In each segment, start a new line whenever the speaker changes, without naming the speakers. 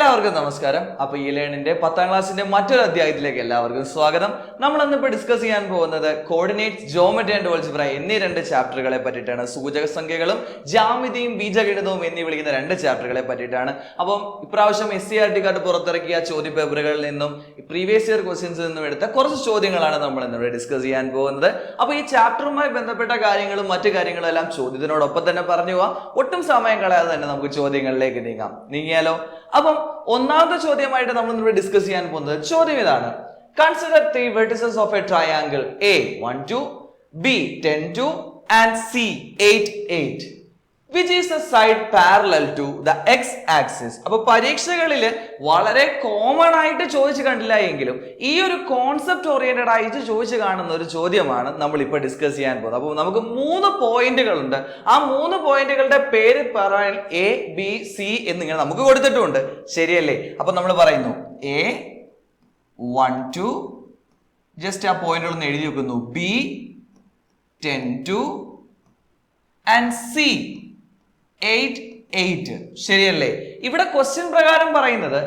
എല്ലാവർക്കും നമസ്കാരം. അപ്പോൾ ഈ ലേണിന്റെ 10ാം ക്ലാസ്സിന്റെ മറ്റൊരു അധ്യായത്തിലേക്ക് എല്ലാവർക്കും സ്വാഗതം. നമ്മൾ ഇന്നിപ്പോൾ ഡിസ്കസ് ചെയ്യാൻ പോകുന്നത് കോർഡിനേറ്റ്സ്, ജിയോമെട്രി ആൻഡ് ആൾജിബ്ര എന്നീ രണ്ട് ചാപ്റ്ററുകളെ പറ്റിയിട്ടാണ്. സൂചക സംഖ്യകളും ജാമിതിയും ബീജഗണിതവും എന്നീ വിളിക്കുന്ന രണ്ട് ചാപ്റ്ററുകളെ പറ്റിയിട്ടാണ്. അപ്പം ഇപ്രാവശ്യം SCERT കാർഡ് പുറത്തിറക്കിയ ചോദ്യ പേപ്പറുകളിൽ നിന്നും പ്രീവിയസ് ഇയർ ക്വസ്റ്റ്യൻസിൽ നിന്നും എടുത്ത കുറച്ച് ചോദ്യങ്ങളാണ് നമ്മൾ ഇന്നിവിടെ ഡിസ്കസ് ചെയ്യാൻ പോകുന്നത്. അപ്പോൾ ഈ ചാപ്റ്ററുമായി ബന്ധപ്പെട്ട കാര്യങ്ങളും മറ്റു കാര്യങ്ങളും എല്ലാം ചോദ്യത്തിനോടൊപ്പം തന്നെ പറഞ്ഞു പോവാം. ഒട്ടും സമയം കളയാതെ തന്നെ നമുക്ക് ചോദ്യങ്ങളിലേക്ക് നീങ്ങിയാലോ? അപ്പം ഒന്നാമത്തെ ചോദ്യമായിട്ട് നമ്മൾ ഇവിടെ ഡിസ്കസ് ചെയ്യാൻ പോകുന്നത് ചോദ്യം ഇതാണ്. Consider 3 vertices of a triangle A 1 2, B 10 2 and C 8 8. Which is the side parallel to the x-axis? അപ്പൊ പരീക്ഷകളിൽ വളരെ കോമൺ ആയിട്ട് ചോദിച്ചു കണ്ടില്ല എങ്കിലും ഈ ഒരു കോൺസെപ്റ്റ് ഓറിയന്റഡ് ആയിട്ട് ചോദിച്ചു കാണുന്ന ഒരു ചോദ്യമാണ് നമ്മൾ ഇപ്പോൾ ഡിസ്കസ് ചെയ്യാൻ പോകുന്നത്. അപ്പോൾ നമുക്ക് 3 പോയിന്റുകളുണ്ട്. ആ 3 പോയിന്റുകളുടെ പേര് പറയാൻ A B C എന്നിങ്ങനെ നമുക്ക് കൊടുത്തിട്ടുണ്ട്, ശരിയല്ലേ? അപ്പൊ നമ്മൾ പറയുന്നു A 1 2, ജസ്റ്റ് ആ പോയിന്റുകളൊന്ന് എഴുതി വെക്കുന്നു, B 10 2 and C 8 8, ശരിയല്ലേ? ഇവിടെ ക്വസ്റ്റ്യൻ പ്രകാരം പറയുന്നത്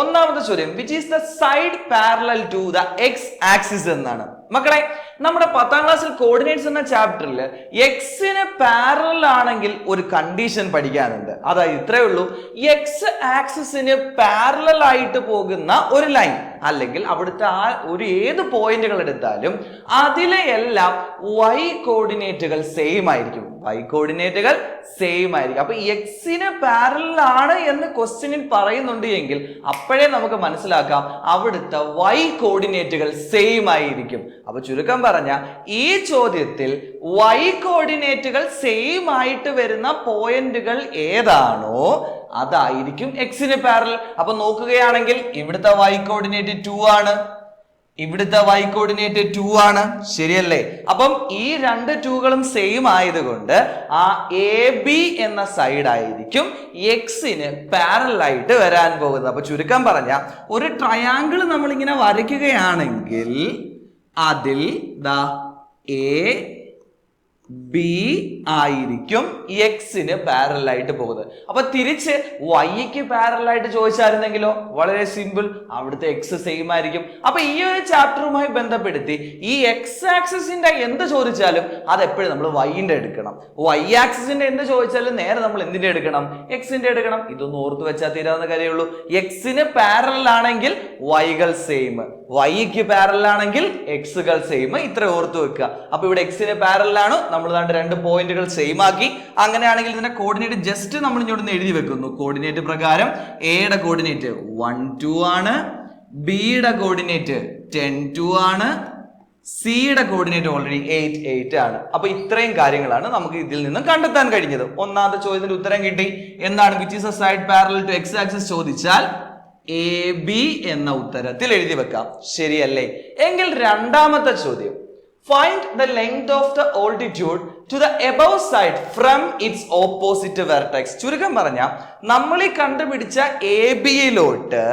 ഒന്നാമത്തെ ചോദ്യം which is the side parallel to the x axis എന്നാണ്. മക്കളെ, നമ്മുടെ 10ാം ക്ലാസ്സിൽ കോർഡിനേറ്റ്സ് എന്ന ചാപ്റ്ററിൽ എക്സിന് പാരലൽ ആണെങ്കിൽ ഒരു കണ്ടീഷൻ പഠിക്കാനുണ്ട്. അതായത് ഇത്രയേ ഉള്ളൂ, എക്സ് ആക്സിസിന് പാരലൽ ആയിട്ട് പോകുന്ന ഒരു ലൈൻ അല്ലെങ്കിൽ അവിടുത്തെ ആ ഒരു ഏത് പോയിന്റുകൾ എടുത്താലും അതിലെ എല്ലാം y കോർഡിനേറ്റുകൾ സെയിം ആയിരിക്കും. y കോർഡിനേറ്റുകൾ സെയിം ആയിരിക്കും. അപ്പൊ എക്സിന് പാരലൽ ആണ് എന്ന് ക്വസ്റ്റ്യനിൽ പറയുന്നുണ്ട് എങ്കിൽ അപ്പോഴേ നമുക്ക് മനസ്സിലാക്കാം അവിടുത്തെ y കോർഡിനേറ്റുകൾ സെയിം ആയിരിക്കും. അപ്പൊ ചുരുക്കം പറഞ്ഞ ഈ ചോദ്യത്തിൽ y കോർഡിനേറ്റുകൾ സെയിം ആയിട്ട് വരുന്ന പോയിന്റുകൾ ഏതാണോ അതായിരിക്കും എക്സിന് പാരലൽ. അപ്പൊ നോക്കുകയാണെങ്കിൽ ഇവിടുത്തെ y കോർഡിനേറ്റ് 2 ആണ്, ഇവിടുത്തെ y കോർഡിനേറ്റ് 2 ആണ്, ശരിയല്ലേ? അപ്പം ഈ രണ്ട് 2കളും സെയിം ആയതുകൊണ്ട് ആ AB എന്ന സൈഡ് ആയിരിക്കും എക്സിന് പാരലൽ ആയിട്ട് വരാൻ പോകുന്നത്. അപ്പൊ ചുരുക്കം പറഞ്ഞ ഒരു ട്രയാങ്കിൾ നമ്മൾ ഇങ്ങനെ വരയ്ക്കുകയാണെങ്കിൽ അതിൽ ദാ AB ആയിരിക്കും എക്സിന് പാരലൽ ആയിട്ട് പോകുന്നത്. അപ്പൊ തിരിച്ച് വൈക്ക് പാരലൽ ആയിട്ട് ചോദിച്ചായിരുന്നെങ്കിലോ വളരെ സിമ്പിൾ, അവിടുത്തെ എക്സ് സെയിം ആയിരിക്കും. അപ്പൊ ഈ ഒരു ചാപ്റ്ററുമായി ബന്ധപ്പെടുത്തി ഈ എക്സ് ആക്സിസിന്റെ എന്ത് ചോദിച്ചാലും അത് എപ്പോഴും നമ്മൾ വൈന്റെ എടുക്കണം. വൈ ആക്സിസിന്റെ എന്ത് ചോദിച്ചാലും നേരെ നമ്മൾ എന്തിന്റെ എടുക്കണം? എക്സിന്റെ എടുക്കണം. ഇതൊന്നും ഓർത്ത് വെച്ചാൽ തീരാവുന്ന കാര്യമുള്ളൂ. എക്സിന് പാരലൽ ആണെങ്കിൽ വൈകൾ സെയിം, വൈക്ക് പാരലൽ ആണെങ്കിൽ എക്സുകൾ സെയിം, ഇത്ര ഓർത്ത് വെക്കുക. അപ്പൊ ഇവിടെ എക്സിന് പാരലൽ ആണ്, നമ്മൾ രണ്ട് പോയിന്റുകൾ സെയിം ആക്കി. അങ്ങനെയാണെങ്കിൽ ഇതിന്റെ കോർഡിനേറ്റ് ജസ്റ്റ് നമ്മൾ ഇങ്ങോട്ട് എഴുതി വെക്കുന്നു. കോർഡിനേറ്റ് പ്രകാരം എയുടെ കോർഡിനേറ്റ് 1 2 ആണ്, ബിയുടെ കോർഡിനേറ്റ് 10 2 ആണ്, സിയുടെ കോർഡിനേറ്റ് ഓൾറെഡി 8 8 ആണ്. അപ്പൊ ഇത്രയും കാര്യങ്ങളാണ് നമുക്ക് ഇതിൽ നിന്നും കണ്ടെത്താൻ കഴിഞ്ഞത്. ഒന്നാമത്തെ ചോദ്യത്തിന്റെ ഉത്തരം കിട്ടി. എന്താണ് which is a side parallel to x axis ചോദിച്ചാൽ AB എന്ന ഉത്തരത്തിൽ എഴുതി വെക്കാം, ശരിയല്ലേ? എങ്കിൽ രണ്ടാമത്തെ ചോദ്യം, find the length of the altitude to the above side from its opposite vertex. ചുരുക്കം പറഞ്ഞ നമ്മൾ ഈ കണ്ടുപിടിച്ച ABയിലോട്ട്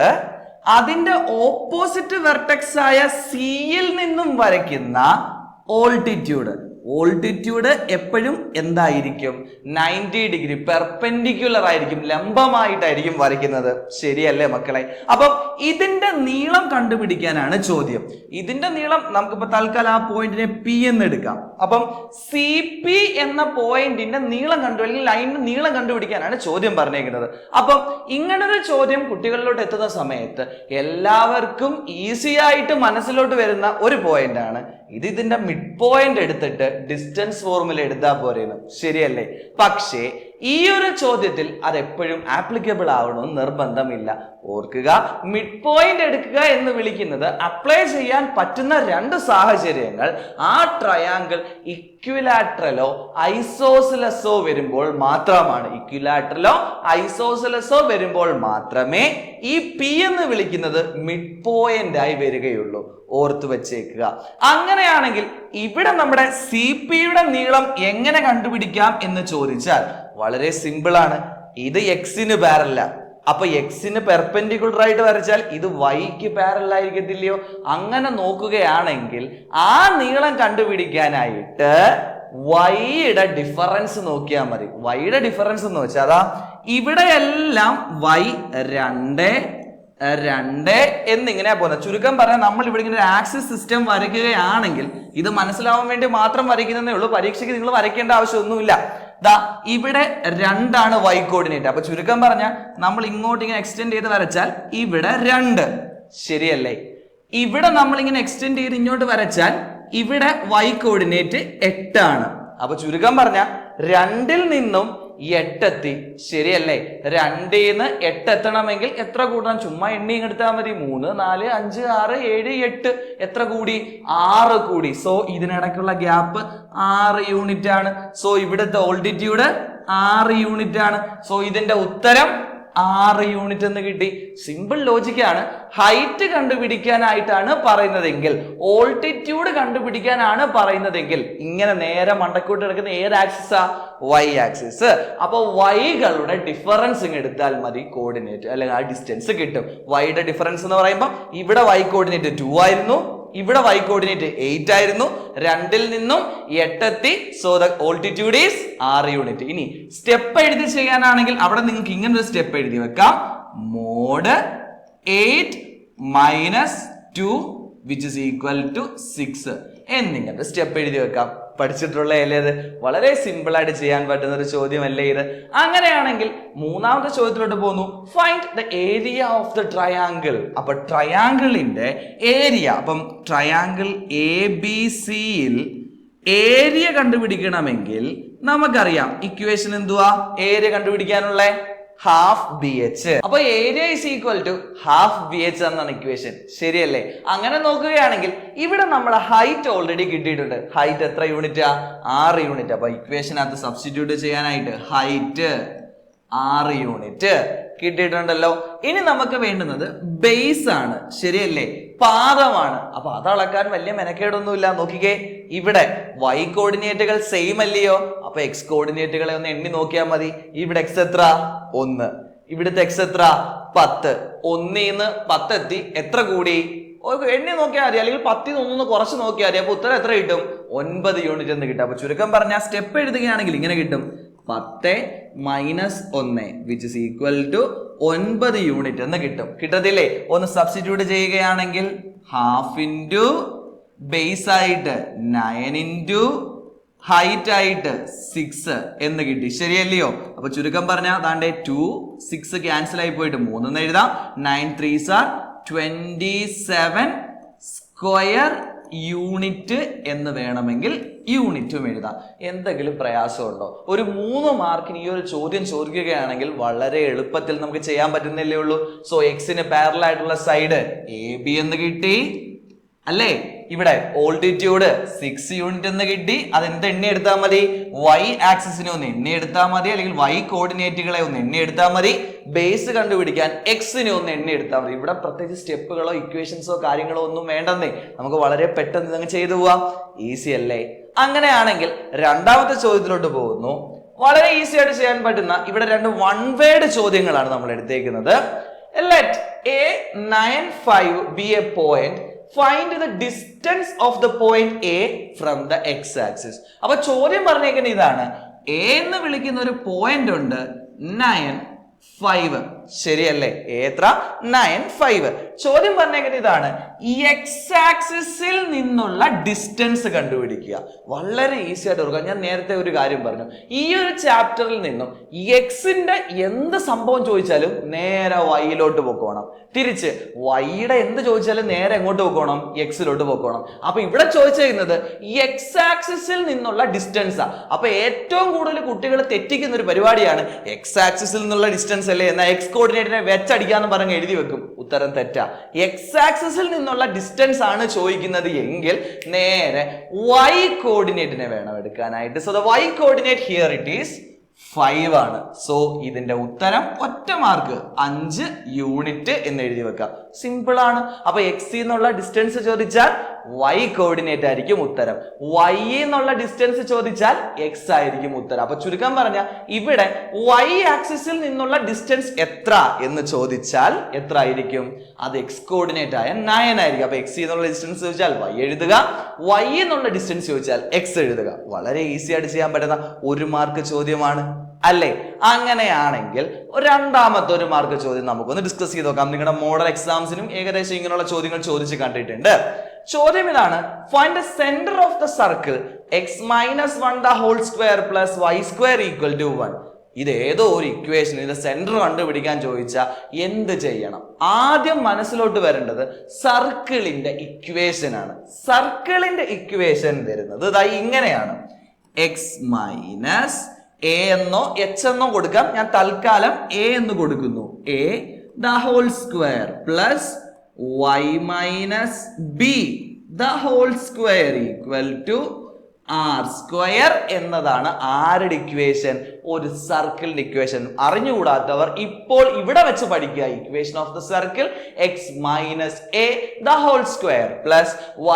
അതിന്റെ ഓപ്പോസിറ്റ് വെർട്ടെക്സ് ആയ സിയിൽ നിന്നും വരയ്ക്കുന്ന ഓൾട്ടിറ്റ്യൂഡ് എപ്പോഴും എന്തായിരിക്കും? 90 ഡിഗ്രി പെർപെൻഡിക്കുലർ ആയിരിക്കും, ലംബമായിട്ടായിരിക്കും വരയ്ക്കുന്നത്, ശരിയല്ലേ മക്കളെ? അപ്പം ഇതിന്റെ നീളം കണ്ടുപിടിക്കാനാണ് ചോദ്യം. ഇതിന്റെ നീളം നമുക്കിപ്പോ തൽക്കാലം ആ പോയിന്റിനെ P എന്ന് എടുക്കാം. അപ്പം CP എന്ന പോയിന്റിന്റെ നീളം അല്ലെങ്കിൽ ലൈനിന്റെ നീളം കണ്ടുപിടിക്കാനാണ് ചോദ്യം പറഞ്ഞേക്കുന്നത്. അപ്പം ഇങ്ങനൊരു ചോദ്യം കുട്ടികളിലോട്ട് എത്തുന്ന സമയത്ത് എല്ലാവർക്കും ഈസി ആയിട്ട് മനസ്സിലോട്ട് വരുന്ന ഒരു പോയിന്റ് ആണ് ഇത്. ഇതിന്റെ മിഡ് പോയിന്റ് എടുത്തിട്ട് ഡിസ്റ്റൻസ് ഫോർമുല എടുത്താൽ പോരെയെന്ന്, ശരിയല്ലേ? പക്ഷേ ഈ ഒരു ചോദ്യത്തിൽ അത് എപ്പോഴും ആപ്ലിക്കബിൾ ആവണമെന്ന് നിർബന്ധമില്ല. ഓർക്കുക, മിഡ് പോയിന്റ് എടുക്കുക എന്ന് വിളിക്കുന്നത് അപ്ലൈ ചെയ്യാൻ പറ്റുന്ന രണ്ട് സാഹചര്യങ്ങൾ ആ ട്രയാങ്കിൾ ഇക്വിലാറ്ററലോ ഐസോസിലസോ വരുമ്പോൾ മാത്രമാണ്. ഇക്വിലാറ്ററലോ ഐസോസിലസോ വരുമ്പോൾ മാത്രമേ ഈ P എന്ന് വിളിക്കുന്നത് മിഡ് പോയിന്റ് ആയി വരികയുള്ളൂ. ഓർത്തു വെച്ചേക്കുക. അങ്ങനെയാണെങ്കിൽ ഇവിടെ നമ്മുടെ CPയുടെ നീളം എങ്ങനെ കണ്ടുപിടിക്കാം എന്ന് ചോദിച്ചാൽ വളരെ സിമ്പിൾ ആണ്. ഇത് എക്സിന് പാരലൽ, അപ്പൊ എക്സിന് പെർപെൻഡിക്കുലർ ആയിട്ട് വരച്ചാൽ ഇത് വൈക്ക് പാരലൽ ആയിരിക്കത്തില്ലയോ? അങ്ങനെ നോക്കുകയാണെങ്കിൽ ആ നീളം കണ്ടുപിടിക്കാനായിട്ട് വൈയുടെ ഡിഫറൻസ് നോക്കിയാൽ മതി. വൈയുടെ ഡിഫറൻസ് എന്ന് വെച്ചാൽ അതാ ഇവിടെയെല്ലാം y 2 2 എന്നിങ്ങനെയാ പോകുന്നത്. ചുരുക്കം പറയാൻ നമ്മൾ ഇവിടെ ഇങ്ങനെ ഒരു ആക്സിസ് സിസ്റ്റം വരയ്ക്കുകയാണെങ്കിൽ ഇത് മനസ്സിലാവാൻ വേണ്ടി മാത്രം വരയ്ക്കുന്നതേ ഉള്ളൂ. പരീക്ഷയ്ക്ക് നിങ്ങൾ വരയ്ക്കേണ്ട ആവശ്യമൊന്നുമില്ല. ദാ ഇവിടെ 2 y കോർഡിനേറ്റ്. അപ്പൊ ചുരുക്കം പറഞ്ഞാൽ നമ്മൾ ഇങ്ങോട്ട് ഇങ്ങനെ എക്സ്റ്റെൻഡ് ചെയ്ത് വരച്ചാൽ ഇവിടെ 2 ശരിയല്ലേ. ഇവിടെ നമ്മൾ ഇങ്ങനെ എക്സ്റ്റെൻഡ് ചെയ്ത് ഇങ്ങോട്ട് വരച്ചാൽ ഇവിടെ y കോർഡിനേറ്റ് 8 ആണ്. അപ്പൊ ചുരുക്കം പറഞ്ഞാൽ 2-ൽ നിന്നും 8 എത്തി ശരിയല്ലേ. 2-ന്ന് 8 എത്തണമെങ്കിൽ എത്ര കൂട്ടണം? ചുമ്മാ എണ്ണി എടുത്താൽ മതി. 3 4 5 6 7 8 എത്ര കൂടി? 6 കൂടി. സോ ഇതിനിടയ്ക്കുള്ള ഗ്യാപ്പ് 6 യൂണിറ്റ് ആണ്. സോ ഇവിടുത്തെ ഓൾട്ടിറ്റ്യൂഡ് 6 യൂണിറ്റ് ആണ്. സോ ഇതിന്റെ ഉത്തരം 6 യൂണിറ്റ് എന്ന് കിട്ടി. സിമ്പിൾ ലോജിക്കാണ്. ഹൈറ്റ് കണ്ടുപിടിക്കാനായിട്ടാണ് പറയുന്നതെങ്കിൽ, ഓൾട്ടിറ്റ്യൂഡ് കണ്ടുപിടിക്കാനാണ് പറയുന്നതെങ്കിൽ ഇങ്ങനെ നേരെ മണ്ടക്കോട്ട് കിടക്കുന്ന ഏത് ആക്സിസാ? y axis. അപ്പൊ വൈകളുടെ ഡിഫറൻസ് എടുത്താൽ മതി, കോർഡിനേറ്റ് അല്ലെങ്കിൽ ആ ഡിസ്റ്റൻസ് കിട്ടും. വൈയുടെ ഡിഫറൻസ് എന്ന് പറയുമ്പോൾ ഇവിടെ y കോർഡിനേറ്റ് 2 ആയിരുന്നു, ഇവിടെ y കോർഡിനേറ്റ് 8 ആയിരുന്നു. 2-ൽ നിന്നും 8 എത്തി. So the altitude is 6 unit. ഇനി സ്റ്റെപ്പ് എഴുതി ചെയ്യാനാണെങ്കിൽ അവിടെ നിങ്ങൾക്ക് ഇങ്ങനെ ഒരു സ്റ്റെപ്പ് എഴുതി വെക്കാം. Mod 8 minus 2 which is equal to 6 എന്നിങ്ങനെ സ്റ്റെപ്പ് എഴുതി വെക്കാം. പഠിച്ചിട്ടുള്ള അല്ലേ ഇത്? വളരെ സിമ്പിൾ ആയിട്ട് ചെയ്യാൻ പറ്റുന്ന ഒരു ചോദ്യമല്ലേ ഇത്? അങ്ങനെയാണെങ്കിൽ മൂന്നാമത്തെ ചോദ്യത്തിലോട്ട് പോകുന്നു. Find the area of the triangle. അപ്പൊ ട്രയാങ്കിളിന്റെ ഏരിയ, അപ്പം ട്രയാങ്കിൾ ABC-യിൽ ഏരിയ കണ്ടുപിടിക്കണമെങ്കിൽ നമുക്കറിയാം ഇക്വേഷൻ എന്തുവാ ഏരിയ കണ്ടുപിടിക്കാനുള്ള? Half BH. അപ്പൊ area is equal to half BH എന്നാണ് ഇക്വേഷൻ ശരിയല്ലേ. അങ്ങനെ നോക്കുകയാണെങ്കിൽ ഇവിടെ നമ്മുടെ ഹൈറ്റ് ഓൾറെഡി കിട്ടിയിട്ടുണ്ട്. ഹൈറ്റ് എത്ര യൂണിറ്റാ? 6 യൂണിറ്റ്. അപ്പൊ ഇക്വേഷനകത്ത് സബ്സ്റ്റിറ്റ്യൂട്ട് ചെയ്യാനായിട്ട് ഹൈറ്റ് 6 യൂണിറ്റ് കിട്ടിയിട്ടുണ്ടല്ലോ. ഇനി നമുക്ക് വേണ്ടുന്നത് ബേസ് ആണ് ശരിയല്ലേ, പാദമാണ്. അപ്പൊ അത് അളക്കാൻ വലിയ മെനക്കേടൊന്നുമില്ല. നോക്കിക്കേ, ഇവിടെ y കോർഡിനേറ്റുകൾ സെയിം അല്ലയോ? അപ്പൊ x കോർഡിനേറ്റുകളെ ഒന്ന് എണ്ണി നോക്കിയാൽ മതി. ഇവിടെ x എത്ര? 1. ഇവിടുത്തെ x എത്ര? 10. 1-ന്ന് 10 എത്തി. എത്ര കൂടി? എണ്ണി നോക്കിയാൽ മതി, അല്ലെങ്കിൽ 10-ന്ന് 1 കുറച്ച് നോക്കിയാൽ മതി. അപ്പൊ ഉത്തരം എത്ര കിട്ടും? 9 യൂണിറ്റ് എന്ന് കിട്ടും. അപ്പൊ ചുരുക്കം പറഞ്ഞാൽ സ്റ്റെപ്പ് എഴുതുകയാണെങ്കിൽ ഇങ്ങനെ കിട്ടും. 10 minus 1 which is equal to 9 unit എന്ന് കിട്ടും. കിട്ടത്തില്ലേ? ഒന്ന് സബ്സ്റ്റിറ്റ്യൂട്ട് ചെയ്യുകയാണെങ്കിൽ ഹാഫ് ഇൻറ്റു ബേസ് ആയിട്ട് 9 ഇൻറ്റു ഹൈറ്റ് ആയിട്ട് 6 എന്ന് കിട്ടി ശരിയല്ലയോ. അപ്പൊ ചുരുക്കം പറഞ്ഞാൽ അതാണ്ട് 2 6 ക്യാൻസൽ ആയി പോയിട്ട് 3 എന്ന് എഴുതാം. 9 3s are 27 സ്ക്വയർ യൂണിറ്റ് എന്ന് വേണമെങ്കിൽ യൂണിറ്റും എഴുതാം. എന്തെങ്കിലും പ്രയാസമുണ്ടോ? ഒരു 3 മാർക്കിന് ഈ ഒരു ചോദ്യം ചോദിക്കുകയാണെങ്കിൽ വളരെ എളുപ്പത്തിൽ നമുക്ക് ചെയ്യാൻ പറ്റുന്നില്ലേ ഉള്ളൂ. സോ എക്സിന് പാരലൽ ആയിട്ടുള്ള സൈഡ് AB എന്ന് കിട്ടി അല്ലേ. ഇവിടെ ഓൾട്ടിറ്റ്യൂഡ് 6 യൂണിറ്റ് എന്ന് കിട്ടി. അതെന്ത് എണ്ണി എടുത്താൽ മതി? y ആക്സിസിനെ ഒന്ന് എണ്ണി എടുത്താൽ മതി, അല്ലെങ്കിൽ y കോർഡിനേറ്റുകളെ ഒന്ന് എണ്ണി എടുത്താൽ മതി. ബേസ് കണ്ടുപിടിക്കാൻ എക്സിനെ ഒന്ന് എണ്ണി എടുത്താൽ മതി. ഇവിടെ പ്രത്യേകിച്ച് സ്റ്റെപ്പുകളോ ഇക്വേഷൻസോ കാര്യങ്ങളോ ഒന്നും വേണ്ടെന്നേ, നമുക്ക് വളരെ പെട്ടെന്ന് ഇതങ്ങ് ചെയ്തു പോവാം. ഈസി അല്ലേ? അങ്ങനെയാണെങ്കിൽ രണ്ടാമത്തെ ചോദ്യത്തിലോട്ട് പോകുന്നു. വളരെ ഈസി ആയിട്ട് ചെയ്യാൻ പറ്റുന്ന ഇവിടെ 2 വൺ വേർഡ് ചോദ്യങ്ങളാണ് നമ്മൾ എടുത്തേക്കുന്നത്. Let A95 be a point. Find the distance of the point A from the x-axis. അപ്പൊ ചോദ്യം പറഞ്ഞേക്കുന്ന ഇതാണ്. A എന്ന് വിളിക്കുന്ന ഒരു പോയിന്റ് ഉണ്ട് 9 5 ശരിയല്ലേ. എത്ര? 9 5. ചോദ്യം പറഞ്ഞേക്കുന്നത് ഇതാണ്. എക്സ് ആക്സിസിൽ നിന്നുള്ള ഡിസ്റ്റൻസ് കണ്ടുപിടിക്കുക. വളരെ ഈസി ആയിട്ട് ഓർക്കുക. ഞാൻ നേരത്തെ ഒരു കാര്യം പറഞ്ഞു, ഈ ഒരു ചാപ്റ്ററിൽ നിന്നും എക്സിന്റെ എന്ത് സംഭവം ചോദിച്ചാലും നേരെ വൈയിലോട്ട് പോക്കോണം. തിരിച്ച് വൈയുടെ എന്ത് ചോദിച്ചാലും നേരെ എങ്ങോട്ട് പോക്കോണം? എക്സിലോട്ട് പോക്കോണം. അപ്പൊ ഇവിടെ ചോദിച്ചിരിക്കുന്നത് എക്സ് ആക്സിസിൽ നിന്നുള്ള ഡിസ്റ്റൻസാ. അപ്പൊ ഏറ്റവും കൂടുതൽ കുട്ടികൾ തെറ്റിക്കുന്ന ഒരു പരിപാടിയാണ് എക്സ് ആക്സിസിൽ നിന്നുള്ള ഡിസ്റ്റൻസ് അല്ലേ, എന്നാൽ എക്സ് കോർഡിനേറ്റിനെ വെച്ചടിക്കാന്ന് പറഞ്ഞ് എഴുതി വെക്കും. ഉത്തരം തെറ്റാ. എക്സ് ആക്സിസിൽ നിന്നുള്ള ഡിസ്റ്റൻസ് ആണ് ചോദിക്കുന്നത് എങ്കിൽ നേരെ y കോർഡിനേറ്റിനെ വേണം എടുക്കാനായിട്ട്. So the y coordinate here it is 5 ആണ്. സോ ഇതിന്റെ ഉത്തരം ഒറ്റ മാർക്ക് 5 യൂണിറ്റ് എന്ന് എഴുതി വെക്കാം. സിമ്പിൾ ആണ്. അപ്പൊ എക്സ് എന്നുള്ള ഡിസ്റ്റൻസ് ചോദിച്ചാൽ y കോർഡിനേറ്റ് ആയിരിക്കും ഉത്തരം. y എന്നുള്ള ഡിസ്റ്റൻസ് ചോദിച്ചാൽ x ആയിരിക്കും ഉത്തരം. അപ്പൊ ചുരുക്കം പറഞ്ഞ ഇവിടെ y ആക്സിസിൽ നിന്നുള്ള ഡിസ്റ്റൻസ് എത്ര എന്ന് ചോദിച്ചാൽ എത്ര ആയിരിക്കും? അത് x കോർഡിനേറ്റ് ആയ 9 ആയിരിക്കും. അപ്പൊ x എന്നുള്ള ഡിസ്റ്റൻസ് ചോദിച്ചാൽ y എഴുതുക, y എന്നുള്ള ഡിസ്റ്റൻസ് ചോദിച്ചാൽ x എഴുതുക. വളരെ ഈസി ആയിട്ട് ചെയ്യാൻ പറ്റുന്ന 1 മാർക്ക് ചോദ്യമാണ് അല്ലേ? അങ്ങനെയാണെങ്കിൽ രണ്ടാമത്തെ 1 മാർക്ക് ചോദ്യം നമുക്കൊന്ന് ഡിസ്കസ് ചെയ്ത് നോക്കാം. നിങ്ങളുടെ മോഡൽ എക്സാംസിനും ഏകദേശം ഇങ്ങനെയുള്ള ചോദ്യങ്ങൾ ചോദിച്ച് കണ്ടിട്ടുണ്ട്. ചോദ്യം ഇതാണ്: find the centre of the circle x - 1 the whole square plus y square equal to 1. ഇത് ഏതോ ഒരു ഇക്വേഷൻ, ഇതിന്റെ സെന്റർ കണ്ടുപിടിക്കാൻ ചോദിച്ചാൽ എന്ത് ചെയ്യണം? ആദ്യം മനസ്സിലോട്ട് വരേണ്ടത് സർക്കിളിന്റെ ഇക്വേഷൻ ആണ്. സർക്കിളിന്റെ ഇക്വേഷൻ വരുന്നത് ഇങ്ങനെയാണ്: x മൈനസ് a എന്നോ h എന്നോ കൊടുക്കാം. ഞാൻ തൽക്കാലം a എന്ന് കൊടുക്കുന്നു. a the whole square plus y minus b the whole square equal to r square എന്നതാണ് ആരുടെ ഇക്വേഷൻ? ഒരു സർക്കിളിന്റെ ഇക്വേഷൻ. അറിഞ്ഞുകൂടാത്തവർ ഇപ്പോൾ ഇവിടെ വെച്ച് പഠിക്കുക. Equation of the circle x minus a the whole square plus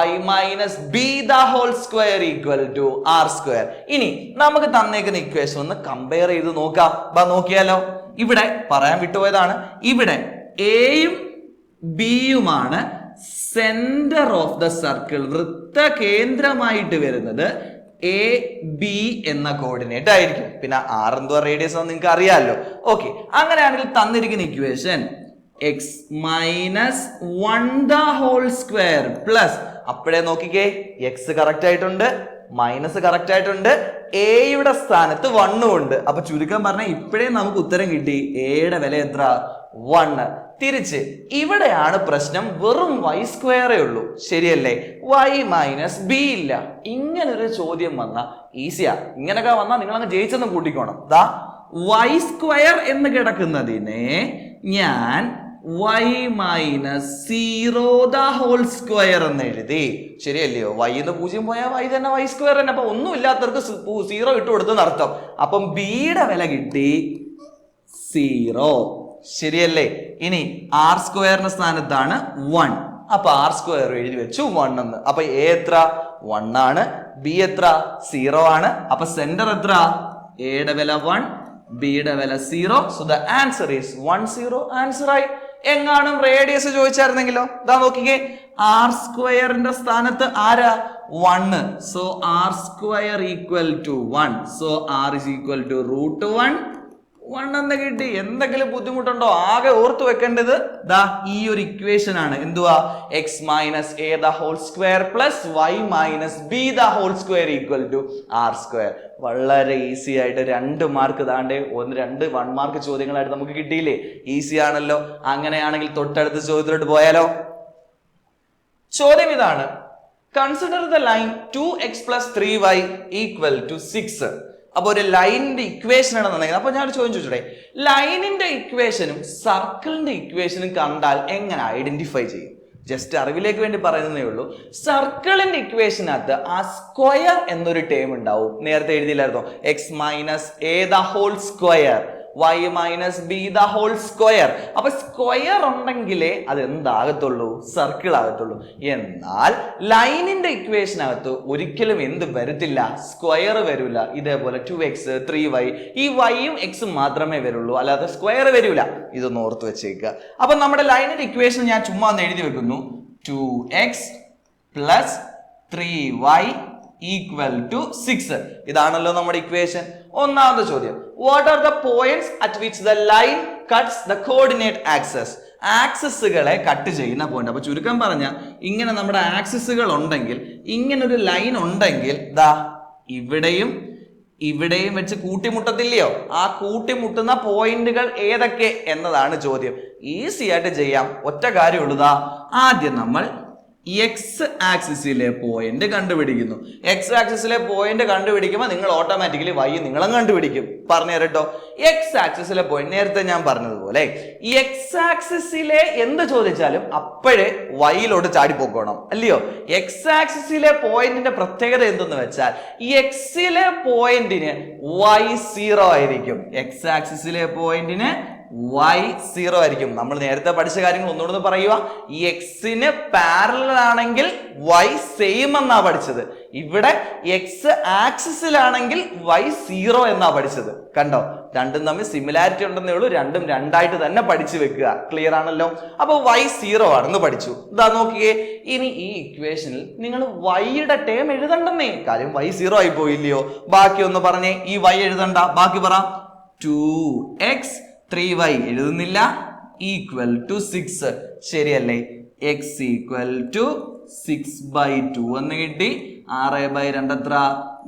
y minus b the whole square equal to r square. ഇനി നമുക്ക് തന്നേക്കുന്ന ഇക്വേഷൻ ഒന്ന് കമ്പയർ ചെയ്ത് നോക്കാം. നോക്കിയാലോ? ഇവിടെ പറയാൻ വിട്ടുപോയതാണ്. ഇവിടെ എയും ബിയുമാണ് സെന്റർ ഓഫ് ദ സർക്കിൾ. വൃത്ത കേന്ദ്രമായിട്ട് വരുന്നത് എ ബി എന്ന കോർഡിനേറ്റ് ആയിരിക്കും. പിന്നെ ആർ എന്തുവാ റേഡിയസ് എന്ന് നിങ്ങൾക്ക് അറിയാമല്ലോ. ഓക്കെ, അങ്ങനെയാണെങ്കിൽ തന്നിരിക്കുന്ന equation x minus 1 the whole square plus, അപ്പോഴേ നോക്കിക്കേ, എക്സ് കറക്റ്റ് ആയിട്ടുണ്ട്, മൈനസ് കറക്റ്റ് ആയിട്ടുണ്ട്, എയുടെ സ്ഥാനത്ത് 1 ഉണ്ട്. അപ്പൊ ചുരുക്കം പറഞ്ഞാൽ ഇപ്പോഴേ നമുക്ക് ഉത്തരം കിട്ടി. എയുടെ വില എത്ര? 1. തിരിച്ച് ഇവിടെയാണ് പ്രശ്നം. വെറും y സ്ക്വയറേ ഉള്ളൂ, ശരിയല്ലേ? y മൈനസ് ബി ഇല്ല. ഇങ്ങനൊരു ചോദ്യം വന്നാൽ ഈസിയാ. ഇങ്ങനൊക്കെ വന്നാൽ നിങ്ങൾ അങ്ങ് ജയിച്ചെന്ന് കൂട്ടിക്കോണം. y സ്ക്വയർ എന്ന് കിടക്കുന്നതിനെ ഞാൻ y minus 0 the whole square എന്ന് എഴുതി, ശരിയല്ലയോ? y എന്ന് 0 പോയാൽ y തന്നെ y സ്ക്വയർ തന്നെ. അപ്പൊ ഒന്നും ഇല്ലാത്തവർക്ക് 0 ഇട്ട് കൊടുത്തെന്ന് അർത്ഥം. അപ്പം ബിയുടെ വില കിട്ടി 0, ശരിയല്ലേ? ഇനി ആർ സ്ക്വയറിന്റെ സ്ഥാനത്താണ് 1. അപ്പൊ ആർ സ്ക്വയർ എഴുതി വെച്ചു 1 എന്ന്. അപ്പൊ എ എത്ര? 1 ആണ്. ബി എത്ര? 0 ആണ്. അപ്പൊ സെന്റർ എത്ര? എയുടെ വില 1, ബിയുടെ വില 0. So the answer is 1 0. Answer ആയി. എങ്ങാനും റേഡിയസ് ചോദിച്ചായിരുന്നെങ്കിലോ? നോക്കിക്കേ, ആർ സ്ക്വയറിന്റെ സ്ഥാനത്ത് ആരാ? 1. So r square equal to 1. So r is equal to √1 എന്ന് കിട്ടി. എന്തെങ്കിലും ബുദ്ധിമുട്ടുണ്ടോ? ആകെ ഓർത്തു വെക്കേണ്ടത് ഈ ഒരു ഇക്വേഷൻ ആണ്. എന്തുവാ? x minus a the whole square plus y minus b the whole square equal to r square. വളരെ ഈസി ആയിട്ട് 2 മാർക്ക് താണ്ടേ 1 മാർക്ക് ചോദ്യങ്ങളായിട്ട് നമുക്ക് കിട്ടിയില്ലേ? ഈസി ആണല്ലോ. അങ്ങനെയാണെങ്കിൽ തൊട്ടടുത്ത ചോദ്യത്തിലോട്ട് പോയാലോ? ചോദ്യം ഇതാണ്: consider the line 2x + 3y = 6. അപ്പൊ ഒരു ലൈനിന്റെ ഇക്വേഷൻ ആണ് തന്നിരിക്കുന്നത്. അപ്പൊ ഞാൻ ചോദ്യം ചോദിച്ചോട്ടെ, ലൈനിന്റെ ഇക്വേഷനും സർക്കിളിന്റെ ഇക്വേഷനും കണ്ടാൽ എങ്ങനെ ഐഡന്റിഫൈ ചെയ്യും? ജസ്റ്റ് അറിവിലേക്ക് വേണ്ടി പറയുന്നതേ ഉള്ളൂ. സർക്കിളിന്റെ ഇക്വേഷനകത്ത് ആ സ്ക്വയർ എന്നൊരു ടേം ഉണ്ടാവും. നേരത്തെ എഴുതിയില്ലായിരുന്നോ? x minus a the whole square y minus B the whole square. അപ്പൊ സ്ക്വയർ ഉണ്ടെങ്കിലേ അത് എന്താകത്തുള്ളൂ? സർക്കിൾ ആകത്തുള്ളൂ. എന്നാൽ ലൈനിന്റെ ഇക്വേഷനകത്ത് ഒരിക്കലും എന്ത് വരത്തില്ല? സ്ക്വയർ വരില്ല. ഇതേപോലെ 2x 3y, ഈ yയും എക്സും മാത്രമേ വരുള്ളൂ, അല്ലാതെ സ്ക്വയർ വരില്ല. ഇതൊന്ന് ഓർത്ത് വെച്ചേക്കുക. അപ്പൊ നമ്മുടെ ലൈനിന്റെ ഇക്വേഷൻ ഞാൻ ചുമ്മാ ഒന്ന് എഴുതി വെക്കുന്നു: 2x + 3y = 6. ഇതാണല്ലോ നമ്മുടെ ഇക്വേഷൻ. ഒന്നാമത്തെ ചോദ്യം: what are the points at which the line cuts the coordinate axes? ആക്സസുകളെ കട്ട് ചെയ്യുന്ന പോയിന്റ്. അപ്പൊ ചുരുക്കം പറഞ്ഞാൽ ഇങ്ങനെ നമ്മുടെ ആക്സസുകൾ ഉണ്ടെങ്കിൽ, ഇങ്ങനൊരു ലൈൻ ഉണ്ടെങ്കിൽ ഇവിടെയും ഇവിടെയും വെച്ച് കൂട്ടിമുട്ടത്തില്ലയോ? ആ കൂട്ടിമുട്ടുന്ന പോയിന്റുകൾ ഏതൊക്കെ എന്നതാണ് ചോദ്യം. ഈസി ആയിട്ട് ചെയ്യാം. ഒറ്റ കാര്യമുള്ളൂ. ആദ്യം നമ്മൾ എക്സ് ആക്സിസിലെ പോയിന്റ് കണ്ടുപിടിക്കുന്നു. എക്സ് ആക്സിസിലെ പോയിന്റ് കണ്ടുപിടിക്കുമ്പോൾ നിങ്ങൾ ഓട്ടോമാറ്റിക്കലി വൈ നിങ്ങളും കണ്ടുപിടിക്കും. പറഞ്ഞു തരട്ടോ. എക്സ് ആക്സിസിലെ പോയിന്റ് നേരത്തെ ഞാൻ പറഞ്ഞതുപോലെ എക്സ് ആക്സിസിലെ എന്ത് ചോദിച്ചാലും അപ്പോഴേ വൈയിലോട്ട് ചാടിപ്പോക്കണം, അല്ലയോ? എക്സ് ആക്സിസിലെ പോയിന്റിന്റെ പ്രത്യേകത എന്തെന്ന് വെച്ചാൽ എക്സിലെ പോയിന്റിന് y 0 ആയിരിക്കും. എക്സ് ആക്സിസിലെ പോയിന്റിന് y0 ആയിരിക്കും. നമ്മൾ നേരത്തെ പഠിച്ച കാര്യങ്ങൾ ഒന്നുകൂടെ പറയുക. ഈ എക്സിന് പാരലൽ ആണെങ്കിൽ y സെയിം എന്നാ പഠിച്ചത്. ഇവിടെ എക്സ് ആക്സിസിലാണെങ്കിൽ y0 എന്നാ പഠിച്ചത്. കണ്ടോ, രണ്ടും തമ്മിൽ സിമിലാരിറ്റി ഉണ്ടെന്നേ ഉള്ളൂ. രണ്ടും രണ്ടായിട്ട് തന്നെ പഠിച്ചു വെക്കുക. ക്ലിയർ ആണല്ലോ. അപ്പൊ y0 ആണെന്ന് പഠിച്ചു. ഇതാ നോക്കിയേ, ഇനി ഈ ഇക്വേഷനിൽ നിങ്ങൾ y-യുടെ ടേം എഴുതണ്ടെന്നേ. കാര്യം y0 ആയി പോയില്ലയോ. ബാക്കി ഒന്ന് പറഞ്ഞേ. ഈ y എഴുതണ്ട, ബാക്കി പറ. 2x 3y എഴുതുന്നില്ല, ഈക്വൽ ടു 6. ശരിയല്ലേ? x ഈക്വൽ ടു 6/2 എന്ന് കിട്ടി. 6/2 എത്ര?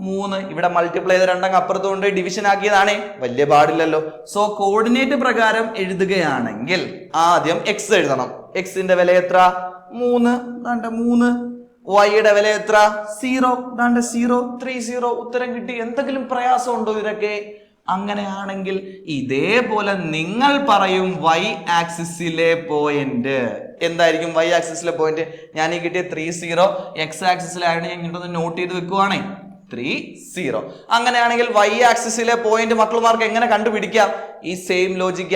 3. ഇവിടെ മൾട്ടിപ്ലൈ ചെയ്ത് രണ്ടങ്ങ് അപ്പുറത്ത് കൊണ്ട് ഡിവിഷൻ ആക്കിയതാണേ, വലിയ പാടില്ലല്ലോ. സോ കോർഡിനേറ്റ് പ്രകാരം എഴുതുകയാണെങ്കിൽ ആദ്യം x എഴുതണം. എക്സിന്റെ വില എത്ര? 3. 3. y-യുടെ വില എത്ര? 0. 0 30. ഉത്തരം കിട്ടി. എന്തെങ്കിലും പ്രയാസം ഉണ്ടോ ഇതൊക്കെ? അങ്ങനെയാണെങ്കിൽ ഇതേപോലെ നിങ്ങൾ പറയും y ആക്സിസിലെ പോയിന്റ് എന്തായിരിക്കും? y ആക്സിസിലെ പോയിന്റ് ഞാൻ ഈ കിട്ടിയ 30 x ആക്സിസിലായിട്ട് ഞാൻ ഇങ്ങോട്ടൊന്ന് നോട്ട് ചെയ്ത് വെക്കുവാണേ, 30. അങ്ങനെയാണെങ്കിൽ y ആക്സിസിലെ പോയിന്റ് മക്കളുമാർക്ക് എങ്ങനെ കണ്ടുപിടിക്കാം? ഈ സെയിം ലോജിക്ക.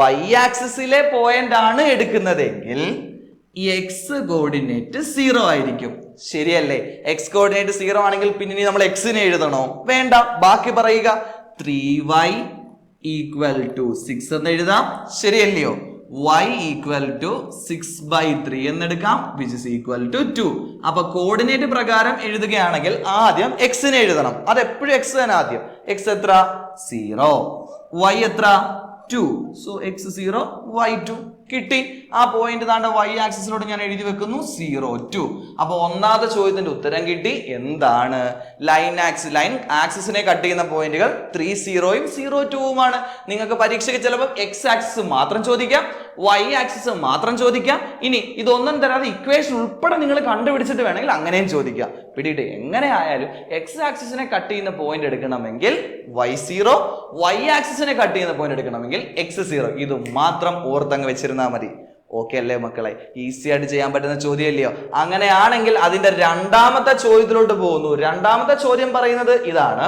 y ആക്സിസിലെ പോയിന്റ് ആണ് എടുക്കുന്നതെങ്കിൽ എക്സ് കോർഡിനേറ്റ് 0 ആയിരിക്കും. ശരിയല്ലേ? എക്സ് കോർഡിനേറ്റ് 0 ആണെങ്കിൽ പിന്നെ നമ്മൾ എക്സിനെ എഴുതണോ? വേണ്ട. ബാക്കി പറയുക. 3y ഈക്വൽ ടു 6 എന്ന് എഴുതാം. ശരിയല്ലയോ? y ഈക്വൽ ടു 6/3 എന്നെടുക്കാം, വിച്ച് ഇസ് ഈക്വൽ ടു 2. അപ്പൊ കോർഡിനേറ്റ് പ്രകാരം എഴുതുകയാണെങ്കിൽ ആദ്യം എക്സിനെ എഴുതണം. അത് എപ്പോഴും എക്സ് തന്നെ ആദ്യം. എക്സ് എത്ര? 0. y എത്ര? 2. സോ x 0 y 2 കിട്ടി. ആ പോയിന്റ് താണ്ട y ആക്സിസിലോട്ട് ഞാൻ എഴുതി വെക്കുന്നു, 0 2. അപ്പൊ ഒന്നാമത്തെ ചോദ്യത്തിന്റെ ഉത്തരം കിട്ടി. എന്താണ്? ലൈൻ ആക്സിസിനെ കട്ട് ചെയ്യുന്ന പോയിന്റുകൾ 30ഉം 02ഉമാണ്. നിങ്ങൾക്ക് പരീക്ഷയ്ക്ക് ചിലപ്പോൾ x ആക്സിസ് മാത്രം ചോദിക്കാം, y ആക്സിസ് മാത്രം ചോദിക്കാം. ഇനി ഇതൊന്നും തരാതെ ഇക്വേഷൻ ഉൾപ്പെടെ നിങ്ങൾ കണ്ടുപിടിച്ചിട്ട് വേണമെങ്കിൽ അങ്ങനെയും ചോദിക്കാം. പിടിയിട്ട് എങ്ങനെ ആയാലും x ആക്സിസിനെ കട്ട് ചെയ്യുന്ന പോയിന്റ് എടുക്കണമെങ്കിൽ y0, y ആക്സിസിനെ കട്ട് ചെയ്യുന്ന പോയിന്റ് എടുക്കണമെങ്കിൽ x0. ഇത് മാത്രം ഓർത്തങ്ങ് വെച്ചിരുന്നാൽ മതി. ഓക്കെ അല്ലേ മക്കളെ? ഈസി ആയിട്ട് ചെയ്യാൻ പറ്റുന്ന ചോദ്യം അല്ലയോ? അങ്ങനെയാണെങ്കിൽ അതിന്റെ രണ്ടാമത്തെ ചോദ്യത്തിലോട്ട് പോകുന്നു. രണ്ടാമത്തെ ചോദ്യം പറയുന്നത് ഇതാണ്: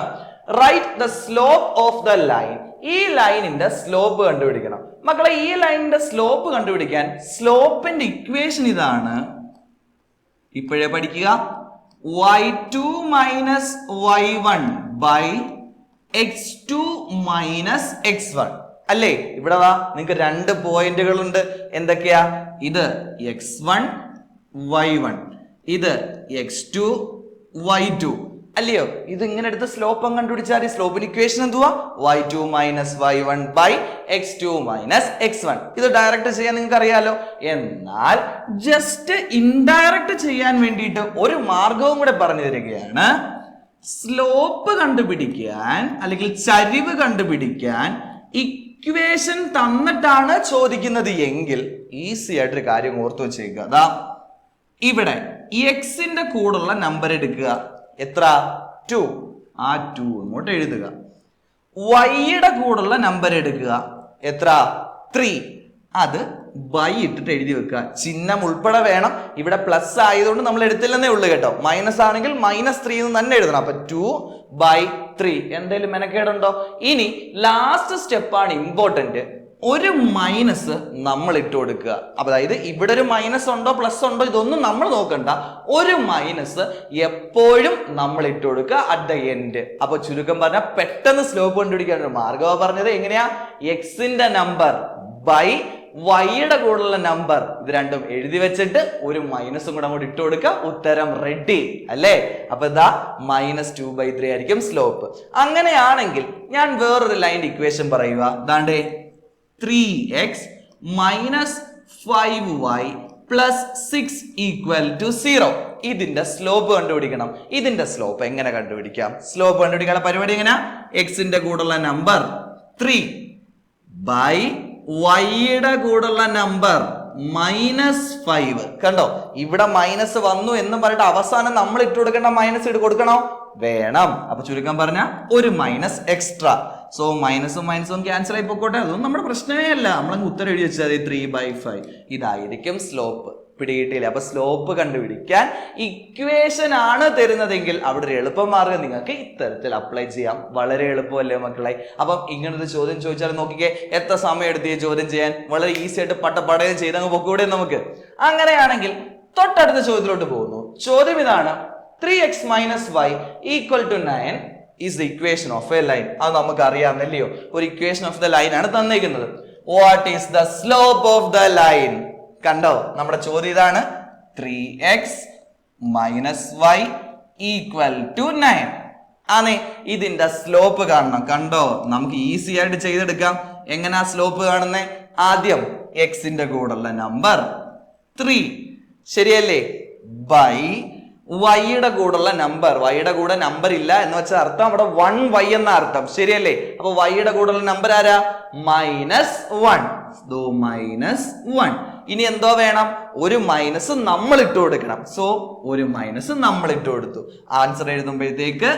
write the slope of the line. ഈ ലൈനിന്റെ സ്ലോപ്പ് കണ്ടുപിടിക്കണം. മക്കളെ, ഈ ലൈനിന്റെ സ്ലോപ്പ് കണ്ടുപിടിക്കാൻ സ്ലോപ്പിന്റെ ഇക്വേഷൻ ഇതാണ്. ഇപ്പോഴേ പഠിക്കുക. y2 minus y1 by x2 minus x1 അല്ലേ? ഇവിടെ നിങ്ങൾക്ക് രണ്ട് പോയിന്റുകൾ ഉണ്ട്. എന്തൊക്കെയാ? ഇത് x1 y1, ഇത് x2 y2 അല്ലയോ? ഇത് ഇങ്ങനെ എടുത്ത് സ്ലോപ്പ് കണ്ടുപിടിച്ചാൽ ഈ സ്ലോപ്പിന് ഇക്വേഷൻ എന്തുവാ? y2 minus y1 by x2 minus x1. ഇത് ഡയറക്റ്റ് ചെയ്യാൻ നിങ്ങൾക്ക് അറിയാലോ. എന്നാൽ ജസ്റ്റ് ഇൻഡയറക്റ്റ് ചെയ്യാൻ വേണ്ടിയിട്ട് ഒരു മാർഗവും കൂടെ പറഞ്ഞു തരികയാണ്. സ്ലോപ്പ് കണ്ടുപിടിക്കാൻ അല്ലെങ്കിൽ ചരിവ് കണ്ടുപിടിക്കാൻ ഇക്വേഷൻ തന്നിട്ടാണ് ചോദിക്കുന്നത് എങ്കിൽ ഈസി ആയിട്ടൊരു കാര്യം ഓർത്തു വെച്ചേക്കുക. അതാ ഇവിടെ എക്സിന്റെ കൂടുള്ള നമ്പർ എടുക്കുക. എത്ര? 2. ആ 2 ഇങ്ങോട്ട് എഴുതുക. വൈയുടെ കൂടുള്ള നമ്പർ എടുക്കുക. എത്ര? 3. അത് ബൈ ഇട്ടിട്ട് എഴുതി വെക്കുക. ചിഹ്നം ഉൾപ്പെടെ വേണം. ഇവിടെ പ്ലസ് ആയതുകൊണ്ട് നമ്മൾ എടുത്തില്ലെന്നേ ഉള്ളൂ കേട്ടോ. മൈനസ് ആണെങ്കിൽ -3 എന്ന് തന്നെ എഴുതണം. അപ്പൊ 2/3. എന്തെങ്കിലും മെനക്കേടുണ്ടോ? ഇനി ലാസ്റ്റ് സ്റ്റെപ്പാണ് ഇമ്പോർട്ടന്റ്. ഒരു മൈനസ് നമ്മൾ ഇട്ട് കൊടുക്കുക. അതായത് ഇവിടെ ഒരു മൈനസ് ഉണ്ടോ പ്ലസ് ഉണ്ടോ ഇതൊന്നും നമ്മൾ നോക്കണ്ട. ഒരു മൈനസ് എപ്പോഴും നമ്മൾ ഇട്ട് കൊടുക്കുക അറ്റ് ദ എൻഡ്. അപ്പൊ ചുരുക്കം പറഞ്ഞാൽ പെട്ടെന്ന് സ്ലോപ്പ് കണ്ടുപിടിക്കാൻ ഒരു മാർഗമാ പറഞ്ഞത്. എങ്ങനെയാ? എക്സിന്റെ നമ്പർ ബൈ വൈയുടെ കൂടെയുള്ള നമ്പർ, ഇത് രണ്ടും എഴുതി വെച്ചിട്ട് ഒരു മൈനസും കൂടെ അങ്ങോട്ട് ഇട്ട് കൊടുക്കുക. ഉത്തരം റെഡി അല്ലേ? അപ്പൊ ഇതാ -2/3 ആയിരിക്കും സ്ലോപ്പ്. അങ്ങനെയാണെങ്കിൽ ഞാൻ വേറൊരു ലൈൻ്റെ ഇക്വേഷൻ പറയുക. ദാണ്ടേ 3x minus 5y plus 6 equal to 0. ഇതിന്റെ സ്ലോപ്പ് കണ്ടുപിടിക്കണം. ഇതിന്റെ സ്ലോപ്പ് എങ്ങനെ കണ്ടുപിടിക്കാം? സ്ലോപ്പ് കണ്ടുപിടിക്കാനുള്ള പരിപാടി എങ്ങനെയാ? എക്സിന്റെ കൂടെയുള്ള നമ്പർ 3 ബൈ വൈയുടെ കൂടെയുള്ള നമ്പർ -5. കണ്ടോ, ഇവിടെ മൈനസ് വന്നു എന്ന് പറഞ്ഞിട്ട് അവസാനം നമ്മൾ ഇട്ട് കൊടുക്കേണ്ട മൈനസ് ഇട്ട് കൊടുക്കണോ? വേണം. അപ്പൊ ചുരുക്കം പറഞ്ഞ ഒരു മൈനസ് എക്സ്ട്രാ. സോ മൈനസും മൈനസും ക്യാൻസൽ ആയി പോയിക്കോട്ടെ. അതൊന്നും നമ്മുടെ പ്രശ്നമേ അല്ല. നമ്മളങ്ങ് ഉത്തരം എഴുതി വെച്ചാൽ 3/5. ഇതായിരിക്കും സ്ലോപ്പ്. പിടികിട്ടിയില്ല. അപ്പൊ സ്ലോപ്പ് കണ്ടുപിടിക്കാൻ ഇക്വേഷൻ ആണ് തരുന്നതെങ്കിൽ അവിടെ ഒരു എളുപ്പമാർഗം നിങ്ങൾക്ക് ഇത്തരത്തിൽ അപ്ലൈ ചെയ്യാം. വളരെ എളുപ്പമല്ലേ മക്കളെ? അപ്പം ഇങ്ങനൊരു ചോദ്യം ചോദിച്ചാൽ നോക്കിക്കേ, എത്ര സമയം എടുത്ത് ഈ ചോദ്യം ചെയ്യാൻ? വളരെ ഈസി ആയിട്ട് പട്ടപ്പടയം ചെയ്തങ്ങ് പൊക്കൂടെ നമുക്ക്. അങ്ങനെയാണെങ്കിൽ തൊട്ടടുത്ത ചോദ്യത്തിലോട്ട് പോകുന്നു. ചോദ്യം ഇതാണ്, 3x - y = 9 is the equation of a line. അത് നമുക്ക് അറിയാമല്ലയോ? ഒരു ഇക്വേഷൻ ഓഫ് ദ ലൈൻ ആണ് തന്നിരിക്കുന്നത്. What is the slope of the line? കണ്ടോ, നമ്മുടെ ചോദ്യം ഇതാണ്, 3x - y = 9 ആണ്. ഇതിന്റെ സ്ലോപ്പ് കാണണം. കണ്ടോ, നമുക്ക് ഈസി ആയിട്ട് ചെയ്തെടുക്കാം. എങ്ങനെയാ സ്ലോപ്പ് കാണുന്നേ? ആദ്യം എക്സിന്റെ കൂടെയുള്ള നമ്പർ 3 ശരിയല്ലേ, ബൈ വൈയുടെ കൂടെയുള്ള നമ്പർ. വൈയുടെ കൂടെ നമ്പർ ഇല്ല എന്ന് വെച്ചാൽ അർത്ഥം അവിടെ 1y എന്ന അർത്ഥം ശരിയല്ലേ. അപ്പൊ വൈയുടെ കൂടെയുള്ള നമ്പർ ആരാ? -1. -1. ഇനി എന്തോ വേണം? ഒരു മൈനസ് നമ്മൾ ഇട്ട് കൊടുക്കണം. സോ ഒരു മൈനസ് നമ്മൾ ഇട്ട് കൊടുത്തു. ആൻസർ എഴുതുമ്പോഴത്തേക്ക്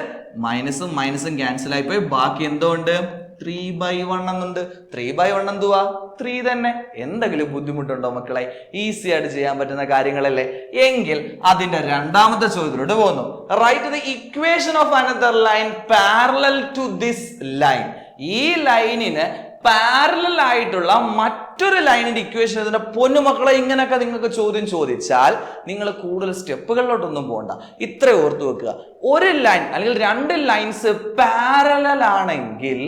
മൈനസും മൈനസും ക്യാൻസൽ ആയി പോയി. ബാക്കി എന്തോ ഉണ്ട്? 3/1 എന്നുണ്ട്. 3/1 എന്തുവാ? 3 തന്നെ. എന്തെങ്കിലും ബുദ്ധിമുട്ടുണ്ടോ മക്കളെ? ഈസി ആയിട്ട് ചെയ്യാൻ പറ്റുന്ന കാര്യങ്ങളല്ലേ. എങ്കിൽ അതിന്റെ രണ്ടാമത്തെ ചോദ്യത്തിലോട്ട് പോകുന്നു. Write the equation of another line parallel to this line. ഈ ലൈനിന് പാരലൽ ആയിട്ടുള്ള മറ്റൊരു ലൈനിന്റെ ഇക്വേഷൻ. ഇതിന്റെ പൊന്നുമക്കളെ, ഇങ്ങനെയൊക്കെ നിങ്ങൾക്ക് ചോദ്യം ചോദിച്ചാൽ നിങ്ങൾ കൂടുതൽ സ്റ്റെപ്പുകളിലോട്ടൊന്നും പോകണ്ട. ഇത്ര ഓർത്തു വെക്കുക, ഒരു ലൈൻ അല്ലെങ്കിൽ രണ്ട് ലൈൻസ് പാരലൽ ആണെങ്കിൽ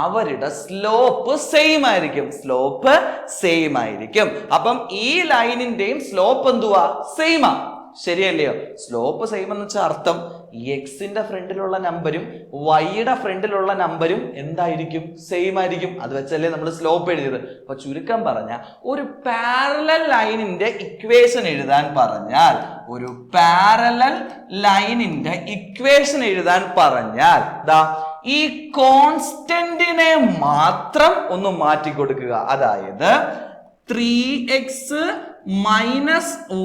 അവരുടെ സ്ലോപ്പ് സെയിം ആയിരിക്കും. സ്ലോപ്പ് സെയിം ആയിരിക്കും. അപ്പം ഈ ലൈനിന്റെയും സ്ലോപ്പ് എന്തുവാ? സെയിമാ. ശരിയല്ലയോ? സ്ലോപ്പ് സെയിം എന്ന് വെച്ചാൽ അർത്ഥം എക്സിന്റെ ഫ്രണ്ടിലുള്ള നമ്പരും വൈയുടെ ഫ്രണ്ടിലുള്ള നമ്പരും എന്തായിരിക്കും? സെയിം ആയിരിക്കും. അത് വെച്ചല്ലേ നമ്മൾ സ്ലോപ്പ് എഴുതിയത്. അപ്പൊ ചുരുക്കം പറഞ്ഞ ഒരു പാരലൽ ലൈനിന്റെ ഇക്വേഷൻ എഴുതാൻ പറഞ്ഞാൽ, ഒരു പാരലൽ ലൈനിന്റെ ഇക്വേഷൻ എഴുതാൻ പറഞ്ഞാൽ ദാ ഈ കോൺസ്റ്റന്റിനെ മാത്രം ഒന്ന് മാറ്റി കൊടുക്കുക. അതായത് 3x -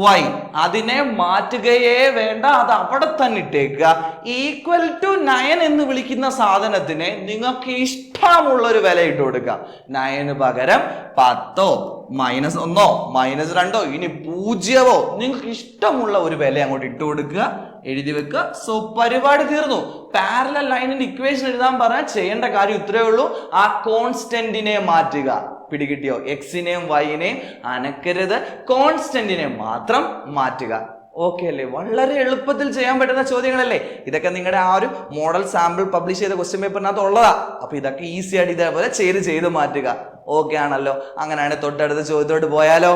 y അതിനെ മാറ്റുകയേ വേണ്ട, അത് അവിടെ തന്നെ ഇട്ടേക്കുക. =9 എന്ന് വിളിക്കുന്ന സാധനത്തിന് നിങ്ങൾക്ക് ഇഷ്ടമുള്ള ഒരു വില ഇട്ട് കൊടുക്കുക. 9 പകരം 10 -1 -2 ഇനി 0 നിങ്ങൾക്ക് ഇഷ്ടമുള്ള ഒരു വില അങ്ങോട്ട് ഇട്ട് കൊടുക്കുക, എഴുതി വെക്കുക. സോ പരിപാടി തീർന്നു. പാരലൽ ലൈനിന്റെ ഇക്വേഷൻ എഴുതാൻ പറഞ്ഞാൽ ചെയ്യേണ്ട കാര്യം ഇത്രയേ ഉള്ളൂ, ആ കോൺസ്റ്റന്റിനെ മാറ്റുക. പിടികിട്ടിയോ? എക്സിനെയും വൈനെയും അനക്കരുത്, കോൺസ്റ്റന്റിനെ മാത്രം മാറ്റുക. ഓക്കെ അല്ലേ? വളരെ എളുപ്പത്തിൽ ചെയ്യാൻ പറ്റുന്ന ചോദ്യങ്ങളല്ലേ ഇതൊക്കെ. നിങ്ങളുടെ ആ ഒരു മോഡൽ സാമ്പിൾ പബ്ലിഷ് ചെയ്ത ക്വസ്റ്റ്യൻ പേപ്പറിനകത്ത് ഉള്ളതാ. അപ്പൊ ഇതൊക്കെ ഈസി ആയിട്ട് ഇതേപോലെ ചെയ്ത് മാറ്റുക. ഓക്കെ ആണല്ലോ? അങ്ങനെയാണ് തൊട്ടടുത്ത ചോദ്യത്തോട്ട് പോയാലോ?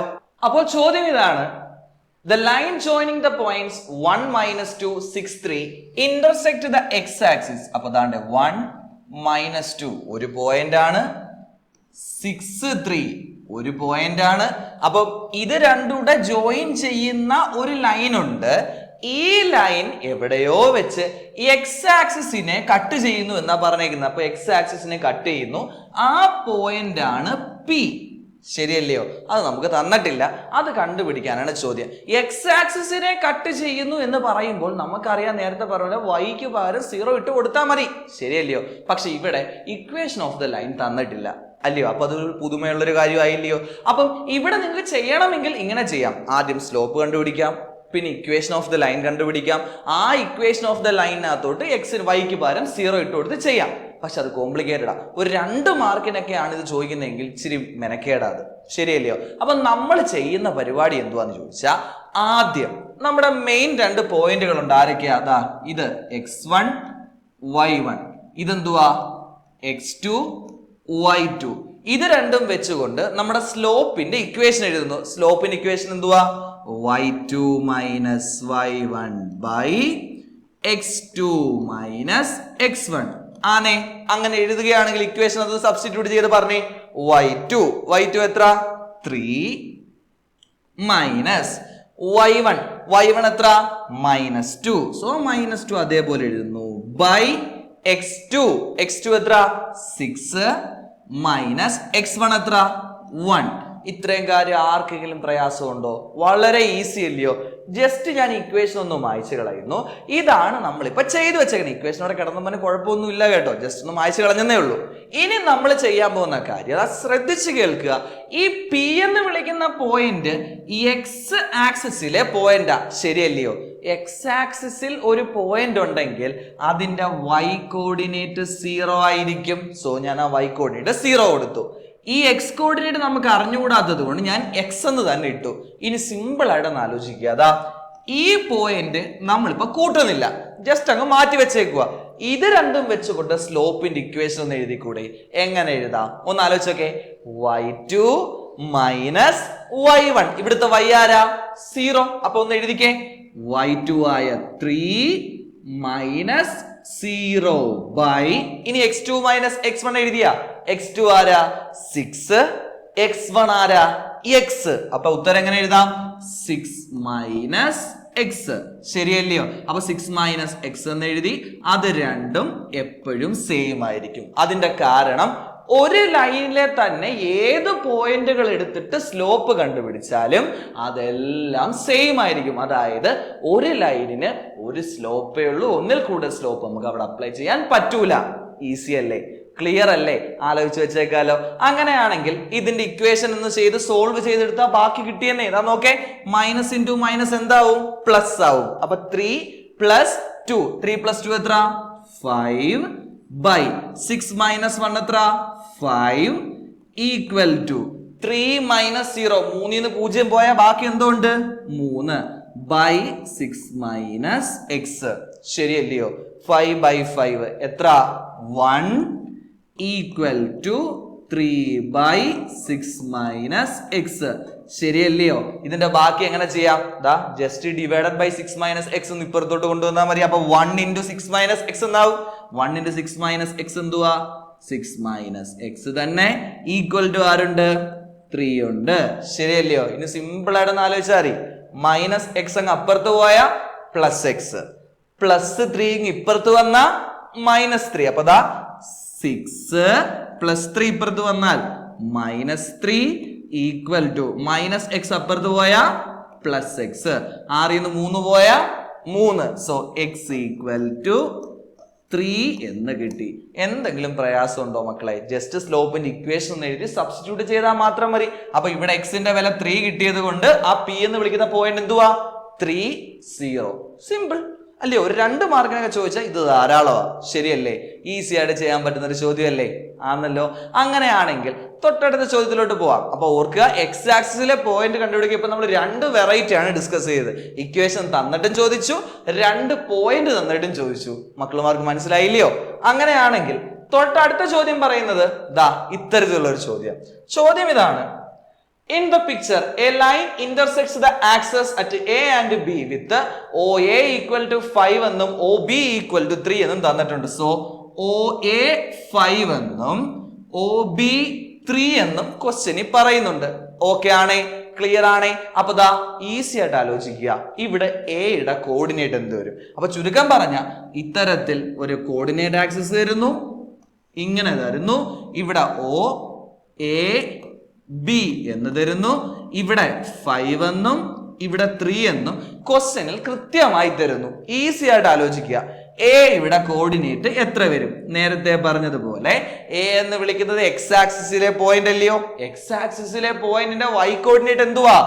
അപ്പോൾ ചോദ്യം ഇതാണ്, the line joining the points 1 - 2 6 3 intersect the x-axis. അപ്പൊ ദാണ്ടെ 1 - 2 ഒരു പോയിന്റ് ആണ്, 6 3 ഒരു പോയിന്റ് ആണ്. അപ്പൊ ഇത് രണ്ടുകൂടെ ജോയിൻ ചെയ്യുന്ന ഒരു ലൈൻ ഉണ്ട്. ഈ ലൈൻ എവിടെയോ വെച്ച് എക്സ് ആക്സിസിനെ കട്ട് ചെയ്യുന്നു എന്നാ പറഞ്ഞേക്കുന്നത്. അപ്പൊ എക്സ് ആക്സിസിനെ കട്ട് ചെയ്യുന്നു. ആ പോയിന്റ് ആണ് പി. ശരിയല്ലയോ? അത് നമുക്ക് തന്നിട്ടില്ല, അത് കണ്ടുപിടിക്കാനാണ് ചോദ്യം. എക്സ് ആക്സിസിനെ കട്ട് ചെയ്യുന്നു എന്ന് പറയുമ്പോൾ നമുക്കറിയാം, നേരത്തെ പറഞ്ഞ വൈക്ക് പകരം 0 ഇട്ട് കൊടുത്താൽ മതി. ശരിയല്ലയോ? പക്ഷെ ഇവിടെ ഇക്വേഷൻ ഓഫ് ദ ലൈൻ തന്നിട്ടില്ല അല്ലയോ? അപ്പൊ അതൊരു പുതുമയുള്ളൊരു കാര്യമായില്ലയോ? അപ്പം ഇവിടെ നിങ്ങൾക്ക് ചെയ്യണമെങ്കിൽ ഇങ്ങനെ ചെയ്യാം. ആദ്യം സ്ലോപ്പ് കണ്ടുപിടിക്കാം, പിന്നെ ഇക്വേഷൻ ഓഫ് ദ ലൈൻ കണ്ടുപിടിക്കാം. ആ ഇക്വേഷൻ ഓഫ് ദ ലൈനകത്തോട്ട് എക്സിന് വൈക്ക് പകരം 0 ഇട്ട് കൊടുത്ത് ചെയ്യാം. പക്ഷെ അത് കോംപ്ലിക്കേറ്റഡാ. ഒരു 2 മാർക്കിനൊക്കെയാണ് ഇത് ചോദിക്കുന്നതെങ്കിൽ ഇച്ചിരി മെനക്കേടാ അത്. ശരിയല്ലയോ? അപ്പൊ നമ്മൾ ചെയ്യുന്ന പരിപാടി എന്തുവാന്ന് ചോദിച്ചാൽ, ആദ്യം നമ്മുടെ മെയിൻ 2 പോയിന്റുകളുണ്ട്. ആരൊക്കെയാ? അതാ ഇത് x1 y1, ഇതെന്തുവാ? x2 y2. ഇത് രണ്ടും വെച്ചുകൊണ്ട് നമ്മുടെ സ്ലോപ്പിന്റെ ഇക്വേഷൻ എഴുതുന്നു. സ്ലോപ്പിന്റെ ഇക്വേഷൻ എന്തുവാ? y2 - y1 by x2 - x1 ആണേ. അങ്ങനെ എഴുതുകയാണെങ്കിൽ ഇക്വേഷൻ അത് സബ്സ്റ്റിറ്റ്യൂട്ട് ചെയ്ത് പറഞ്ഞേ. y2 എത്ര? 3 മൈനസ് y1 എത്ര? -2. സോ -2 അതേപോലെ എഴുതുന്നു. ബൈ x2 എത്ര? 6 മൈനസ് x1 എത്ര? 1. ഇത്രയും കാര്യം ആർക്കെങ്കിലും പ്രയാസമുണ്ടോ? വളരെ ഈസി അല്ലയോ? ജസ്റ്റ് ഞാൻ ഇക്വേഷൻ ഒന്ന് മായ്ച്ചു കളയുന്നു. ഇതാണ് നമ്മളിപ്പോ ചെയ്തു വെച്ചേക്കുന്നത്. ഇക്വേഷനോടെ കിടന്നപ്പോൾ കുഴപ്പമൊന്നും ഇല്ല കേട്ടോ, ജസ്റ്റ് ഒന്ന് മായ്ച്ചു കളഞ്ഞതേ ഉള്ളൂ. ഇനി നമ്മൾ ചെയ്യാൻ പോകുന്ന കാര്യം അത് ശ്രദ്ധിച്ച് കേൾക്കുക. ഈ പി എന്ന് വിളിക്കുന്ന പോയിന്റ് എക്സ് ആക്സിസിലെ പോയിന്റാ, ശരിയല്ലയോ? എക്സ് ആക്സിസിൽ ഒരു പോയിന്റ് ഉണ്ടെങ്കിൽ അതിന്റെ വൈ കോർഡിനേറ്റ് 0 ആയിരിക്കും. സോ ഞാൻ ആ വൈ കോർഡിനേറ്റ് 0 കൊടുത്തു. ഈ എക്സ് കോർഡിനേറ്റ് നമുക്ക് അറിഞ്ഞുകൂടാത്തത് കൊണ്ട് ഞാൻ എക്സ് എന്ന് തന്നെ ഇട്ടു. ഇനി സിമ്പിൾ ആയിട്ടൊന്ന് ആലോചിക്കുക. അതാ ഈ പോയിന്റ് നമ്മളിപ്പോ കൂട്ടുന്നില്ല, ജസ്റ്റ് അങ്ങ് മാറ്റി വെച്ചേക്കുക. ഇത് രണ്ടും വെച്ചുകൊണ്ട് സ്ലോപ്പിന്റെ ഇക്വേഷൻ ഒന്ന് എഴുതിക്കൂടെ? എങ്ങനെ എഴുതാം? ഒന്ന് ആലോചിച്ചോക്കെ. y2 minus y1. ഇവിടുത്തെ y ആരാ? 0. അപ്പൊ ഒന്ന് എഴുതിക്കേ. y2 ആയ 3 മൈനസ് 0 ബൈ, ഇനി x2 മൈനസ് x1 എഴുതിയ x2 ആരാ? 6, x1 ആരാ? x. അപ്പൊ ഉത്തരം എങ്ങനെ എഴുതാം? 6 മൈനസ് എക്സ്, ശരിയല്ലയോ? അപ്പൊ 6 മൈനസ് എക്സ് എന്ന് എഴുതി. അത് രണ്ടും എപ്പോഴും സെയിം ആയിരിക്കും. അതിന്റെ കാരണം ഒരു ലൈനിലെ തന്നെ ഏത് പോയിന്റുകൾ എടുത്തിട്ട് സ്ലോപ്പ് കണ്ടുപിടിച്ചാലും അതെല്ലാം സെയിം ആയിരിക്കും. അതായത് ഒരു ലൈനിന് ഒരു സ്ലോപ്പേ ഉള്ളൂ, ഒന്നിൽ കൂടുതൽ സ്ലോപ്പ് നമുക്ക് അവിടെ അപ്ലൈ ചെയ്യാൻ പറ്റൂല. ഈസി അല്ലേ? ക്ലിയർ അല്ലേ? ആലോചിച്ച് വെച്ചേക്കാലോ. അങ്ങനെയാണെങ്കിൽ ഇതിന്റെ ഇക്വേഷൻ ഒന്ന് ചെയ്ത് സോൾവ് ചെയ്തെടുത്താൽ ബാക്കി കിട്ടിയെന്നേ. ഇതാ നോക്കേ, മൈനസ് ഇൻറ്റു മൈനസ് എന്താവും? പ്ലസ് ആവും. അപ്പൊ 3 പ്ലസ് 2, 3 പ്ലസ് 2 എത്ര? 5 ബൈ 6 മൈനസ് 1 എത്ര? 5 ഈക്വൽ ടു 3 മൈനസ് 0, 3 0 പോയാൽ ബാക്കി എന്തോ ഉണ്ട്? 3 ബൈ 6 മൈനസ് എക്സ്, ശരിയല്ലയോ? 5 ബൈ 5 എത്ര? 1 equal to 3 by 6 minus X, ശരിയല്ലയോ? ഇതിന്റെ ബാക്കി എങ്ങനെ ചെയ്യാം? ദാ just divided by 6 minus X ഒന്ന് ഇപ്പുറത്തോട്ട് കൊണ്ടുവന്നാൽ മതി. അപ്പൊ 1 ഇൻറ്റു 6 മൈനസ് എക്സ് എന്താവും? 1 ഇൻറ്റു 6 മൈനസ് എക്സ് എന്തുവാ? 6 മൈനസ് എക്സ് തന്നെ ഈക്വൽ ടു ആരുണ്ട്? 3 ഉണ്ട്, ശരിയല്ലയോ? ഇനി സിമ്പിൾ ആയിട്ടൊന്ന് ആലോചിച്ചാൽ മതി. മൈനസ് എക്സ് അങ്ങ് അപ്പുറത്ത് പോയാ പ്ലസ് എക്സ്, പ്ലസ് 3 ഇപ്പുറത്ത് വന്ന മൈനസ് 3. അപ്പൊ ദാ 6 പ്ലസ് 3 ഇപ്പുറത്ത് വന്നാൽ minus 3 equal to minus x അപ്പുറത്ത് പോയാ പ്ലസ് എക്സ്, 6 3 പോയാ 3. സോ എക്സ് ഈക്വൽ ടു 3 എന്ന് കിട്ടി. എന്തെങ്കിലും പ്രയാസം ഉണ്ടോ മക്കളെ? ജസ്റ്റ് സ്ലോപ്പിന്റെ ഇക്വേഷൻ ഒന്ന് എഴുതി സബ്സ്റ്റിറ്റ്യൂട്ട് ചെയ്താൽ മാത്രം മതി. അപ്പൊ ഇവിടെ എക്സിന്റെ വില 3 കിട്ടിയത് കൊണ്ട് ആ പി എന്ന് വിളിക്കുന്ന പോയിന്റ് എന്തുവാ? 3 0. സിമ്പിൾ അല്ലയോ? ഒരു 2 മാർക്കിനൊക്കെ ചോദിച്ചാൽ ഇത് ധാരാളമാ, ശരിയല്ലേ? ഈസി ആയിട്ട് ചെയ്യാൻ പറ്റുന്ന ഒരു ചോദ്യമല്ലേ? ആണല്ലോ. അങ്ങനെയാണെങ്കിൽ തൊട്ടടുത്ത ചോദ്യത്തിലോട്ട് പോവാം. അപ്പൊ ഓർക്കുക, എക്സ് ആക്സിസിലെ പോയിന്റ് കണ്ടുപിടിക്കുക. ഇപ്പൊ നമ്മൾ 2 വെറൈറ്റി ആണ് ഡിസ്കസ് ചെയ്തത്. ഇക്വേഷൻ തന്നിട്ടും ചോദിച്ചു, 2 പോയിന്റ് തന്നിട്ടും ചോദിച്ചു. മക്കളുമാർക്ക് മനസ്സിലായില്ലയോ? അങ്ങനെയാണെങ്കിൽ തൊട്ടടുത്ത ചോദ്യം പറയുന്നത് ദാ ഇത്തരത്തിലുള്ള ഒരു ചോദ്യം ഇതാണ്. In the picture, a line intersects the axis at A and B with OA equal to 5 എന്നും OB equal to 3 എന്നും തന്നിട്ടുണ്ട്. സോ OA 5 എന്നും OB 3 എന്നും ക്വസ്റ്റ്യനിൽ പറയുന്നുണ്ട്. ഓക്കെ ആണേ? ക്ലിയർ ആണേ? അപ്പൊ ദാ ഈസി ആയിട്ട് ആലോചിക്കുക. ഇവിടെ എയുടെ കോർഡിനേറ്റ് എന്ത് വരും? അപ്പൊ ചുരുക്കം പറഞ്ഞ ഇത്തരത്തിൽ ഒരു കോർഡിനേറ്റ് ആക്സിസ് തരുന്നു, ഇങ്ങനെ തരുന്നു. ഇവിടെ O A B എന്ന് തരുന്നു. ഇവിടെ 5 എന്നും ഇവിടെ 3 എന്നും ക്വസ്റ്റ്യനിൽ കൃത്യമായി തരുന്നു. ഈസി ആയിട്ട് ആലോചിക്കുക. എ ഇവിടെ കോർഡിനേറ്റ് എത്ര വരും? നേരത്തെ പറഞ്ഞതുപോലെ എ എന്ന് വിളിക്കുന്നത് എക്സ് ആക്സിസിലെ പോയിന്റ് അല്ലയോ? എക്സ് ആക്സിസിലെ പോയിന്റിന്റെ വൈ കോർഡിനേറ്റ് എന്തുവാ?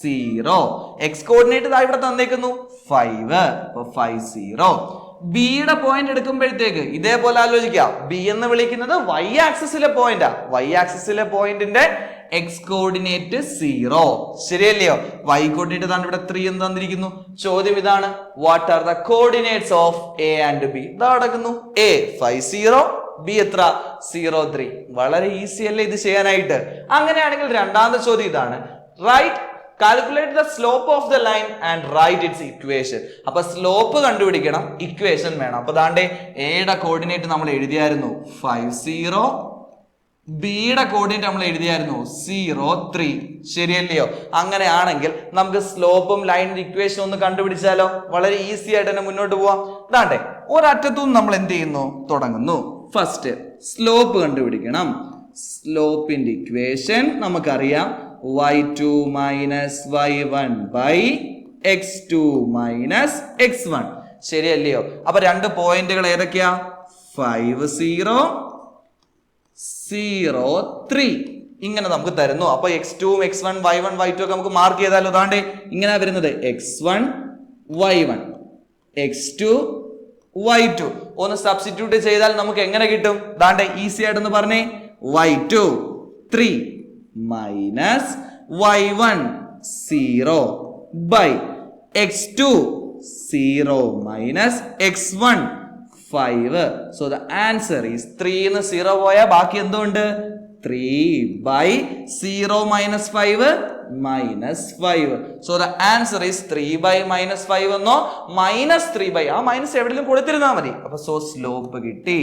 0. എക്സ് കോർഡിനേറ്റ് ഇതാ ഇവിടെ തന്നേക്കുന്നു 5. അപ്പൊ 5 0. ബിയുടെ പോയിന്റ് എടുക്കുമ്പോഴത്തേക്ക് ഇതേപോലെ ആലോചിക്കാം. ബി എന്ന് വിളിക്കുന്നത് വൈ ആക്സിസിലെ പോയിന്റാ. വൈ ആക്സിസിലെ പോയിന്റിന്റെ എക്സ് കോർഡിനേറ്റ് 0, ശരിയല്ലയോ? വൈ കോർഡിനേറ്റ് ആണ് ഇവിടെ 3 എന്ന് തന്നിരിക്കുന്നു. ചോദ്യം ഇതാണ്, what are the coordinates of A and B? ഇതാ നടക്കുന്നു. എ 5 0, ബി എത്ര? 0 3. വളരെ ഈസി അല്ലേ ഇത് ചെയ്യാനായിട്ട്? അങ്ങനെയാണെങ്കിൽ രണ്ടാമത്തെ ചോദ്യം ഇതാണ്, write calculate the slope of the line and write its equation. അപ്പൊ സ്ലോപ്പ് കണ്ടുപിടിക്കണം, ഇക്വേഷൻ വേണം. അപ്പൊ ദാണ്ടെ എയുടെ കോർഡിനേറ്റ് നമ്മൾ എഴുതിയായിരുന്നു 5 0, ബിയുടെ കോർഡിനേറ്റ് നമ്മൾ എഴുതിയായിരുന്നു 0 3, ശരിയല്ലയോ? അങ്ങനെയാണെങ്കിൽ നമുക്ക് സ്ലോപ്പും ലൈനിന്റെ ഇക്വേഷൻ ഒന്ന് കണ്ടുപിടിച്ചാലോ? വളരെ ഈസി ആയിട്ട് തന്നെ മുന്നോട്ട് പോവാം. ദാണ്ടെ ഒരറ്റത്തുനിന്ന് നമ്മൾ എന്ത് ചെയ്യുന്നു? തുടങ്ങുന്നു. ഫസ്റ്റ് സ്ലോപ്പ് കണ്ടുപിടിക്കണം. സ്ലോപ്പിന്റെ ഇക്വേഷൻ നമുക്കറിയാം, y2 minus y1 by x2 minus x1. ശരിയല്ലയോ? അപ്പൊ രണ്ട് പോയിന്റുകൾ ഏതൊക്കെയാ? 5 0 0 3 ഇങ്ങനെ നമുക്ക് തരുന്നു. അപ്പൊ x2 x1 y1 y2 ഒക്കെ നമുക്ക് മാർക്ക് ചെയ്താലോ. അതാണ്ട് ഇങ്ങനെ വരുന്നത് x1 y1 x2 y2. ഒന്ന് സബ്സ്റ്റിറ്റ്യൂട്ട് ചെയ്താൽ നമുക്ക് എങ്ങനെ കിട്ടും? ദാണ്ടെ ഈസി ആയിട്ടൊന്ന് പറഞ്ഞേ. y2 3 minus y1 0 by x2 0 minus x1 5. So the answer is 3 എന്ന് 0 പോയാ ബാക്കി എന്തുണ്ട്? 3 by 0 minus 5 minus 5. So the answer is 3 by minus 5 എന്നോ minus 3 by ആ മൈനസ് എവിടെയും കൊടുത്തിരുന്നാൽ മതി. അപ്പൊ സോ സ്ലോപ്പ് കിട്ടി.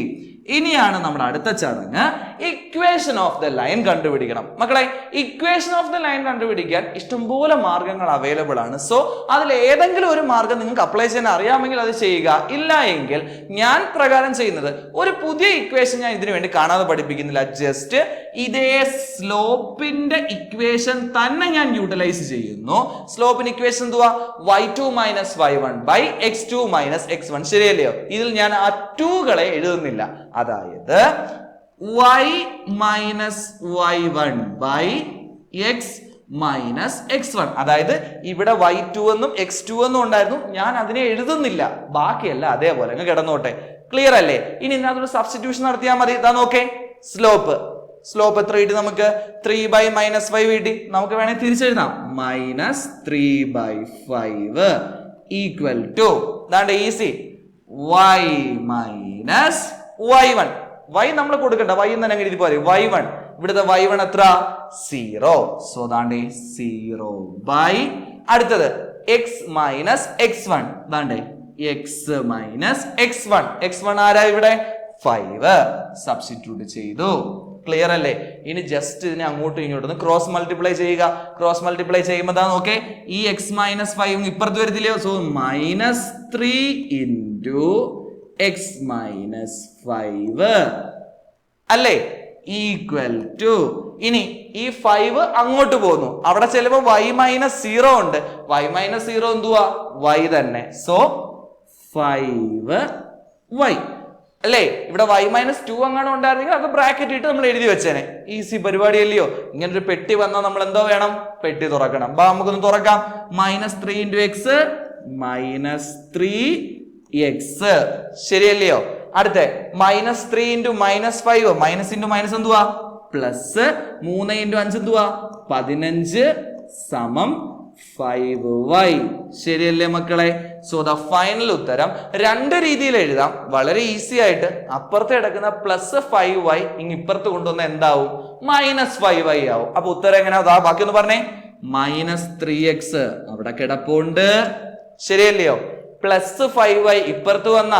ഇനിയാണ് നമ്മുടെ അടുത്ത ചടങ്ങ്, ഇക്വേഷൻ ഓഫ് ദ ലൈൻ കണ്ടുപിടിക്കണം. മക്കളെ, ഇക്വേഷൻ ഓഫ് ദ ലൈൻ കണ്ടുപിടിക്കാൻ ഇഷ്ടംപോലെ മാർഗങ്ങൾ അവൈലബിൾ ആണ്. സോ അതിൽ ഏതെങ്കിലും ഒരു മാർഗം നിങ്ങൾക്ക് അപ്ലൈ ചെയ്യാൻ അറിയാമെങ്കിൽ അത് ചെയ്യുക. ഇല്ല എങ്കിൽ ഞാൻ പ്രകാരം ചെയ്യുന്നത്, ഒരു പുതിയ ഇക്വേഷൻ ഞാൻ ഇതിനു വേണ്ടി കാണാതെ പഠിപ്പിക്കുന്നില്ല. ജസ്റ്റ് ഇതേ സ്ലോപ്പിന്റെ ഇക്വേഷൻ തന്നെ ഞാൻ യൂട്ടിലൈസ് ചെയ്യുന്നു. സ്ലോപ്പിന്റെ ഇക്വേഷൻ എന്തുവാ? y2 minus y1 by x2 minus x1. ശരിയല്ലയോ? ഇതിൽ ഞാൻ ആ 2കളെ എഴുതുന്നില്ല. അതായത് y minus y1 by x minus x1. അതായത് ഇവിടെ y2 എന്നും x2 എന്നും ഉണ്ടായിരുന്നു, ഞാൻ അതിനെ എഴുതുന്നില്ല. ബാക്കിയല്ല അതേപോലെ അങ്ങ് കിടന്നോട്ടെ. ക്ലിയർ അല്ലേ? ഇനി ഇതിനകത്തൊരു സബ്സ്റ്റിറ്റ്യൂഷൻ നടത്തിയാൽ മതി. ഇതാ നോക്കേ, സ്ലോപ്പ് എത്ര കിട്ടി നമുക്ക്? 3 ബൈ മൈനസ് 5 കിട്ടി. നമുക്ക് വേണമെങ്കിൽ തിരിച്ചെഴുതാം. മൈനസ് 3 ബൈ 5 ഈക്വൽ ടു ദാണ്ടെ easy y minus y1. y നമ്മൾ കൊടുക്കണ്ട, y എന്ന് തന്നെ എഴുതി പോരെ. y1 ഇവിടുത്തെ y1 എത്ര? 0. സോ ദാണ്ടെ 0 ബൈ അടുത്തത് x minus x1. ദാണ്ടെ x minus x1. x1 ആരാ ഇവിടെ? 5. സബ്സ്റ്റിറ്റ്യൂട്ട് ചെയ്തു. ക്ലിയർ അല്ലേ? ഇനി ജസ്റ്റ് ഇതിനെ അങ്ങോട്ടും ഇങ്ങോട്ടും ക്രോസ് മൾട്ടിപ്ലൈ ചെയ്യുക. ക്രോസ് മൾട്ടിപ്ലൈ ചെയ്യുമ്പോൾ നോക്കേ, ഈ x മൈനസ് 5 ഇപ്പുറത്ത് വരത്തില്ലയോ? So minus 3 into x minus 5 അല്ലേ? ഈക്വൽ ടു, ഇനി ഈ 5 അങ്ങോട്ട് പോകുന്നു, അവിടെ ചിലപ്പോ y മൈനസ് 0 ഉണ്ട്. y മൈനസ് 0 എന്തുവാ? y തന്നെ. സോ 5y അല്ലേ? ഇവിടെ y മൈനസ് 2 അങ്ങാണ് ഉണ്ടായിരുന്നെങ്കിൽ അത് ബ്രാക്കറ്റ് ഇട്ട് നമ്മൾ എഴുതി വെച്ചേനെ. ഈസി പരിപാടി അല്ലയോ? ഇങ്ങനൊരു പെട്ടി വന്നാൽ നമ്മൾ എന്തോ വേണം? പെട്ടി തുറക്കണം. നമുക്കൊന്ന് തുറക്കാം. Minus 3 into X minus 3x. ശരിയല്ലയോ? അടുത്ത minus 3 into minus 5. Minus into minus എന്തുവാ? പ്ലസ്. 3 ഇൻറ്റു 5 എന്തുവാ? 15 സമം 5y. ശരിയല്ലേ മക്കളെ? സോ ദ ഫൈനൽ ഉത്തരം രണ്ട് രീതിയിൽ എഴുതാം. വളരെ ഈസി ആയിട്ട് അപ്പുറത്ത് കിടക്കുന്ന പ്ലസ് 5y ഇപ്പുറത്ത് കൊണ്ടുവന്ന എന്താവും? മൈനസ് 5y ആവും. അപ്പൊ ഉത്തരം എങ്ങനെയാ? ബാക്കി ഒന്ന് പറഞ്ഞേ. മൈനസ് 3x അവിടെ കിടപ്പുണ്ട്. ശരിയല്ലയോ? പ്ലസ് 5y ഇപ്പുറത്ത് വന്ന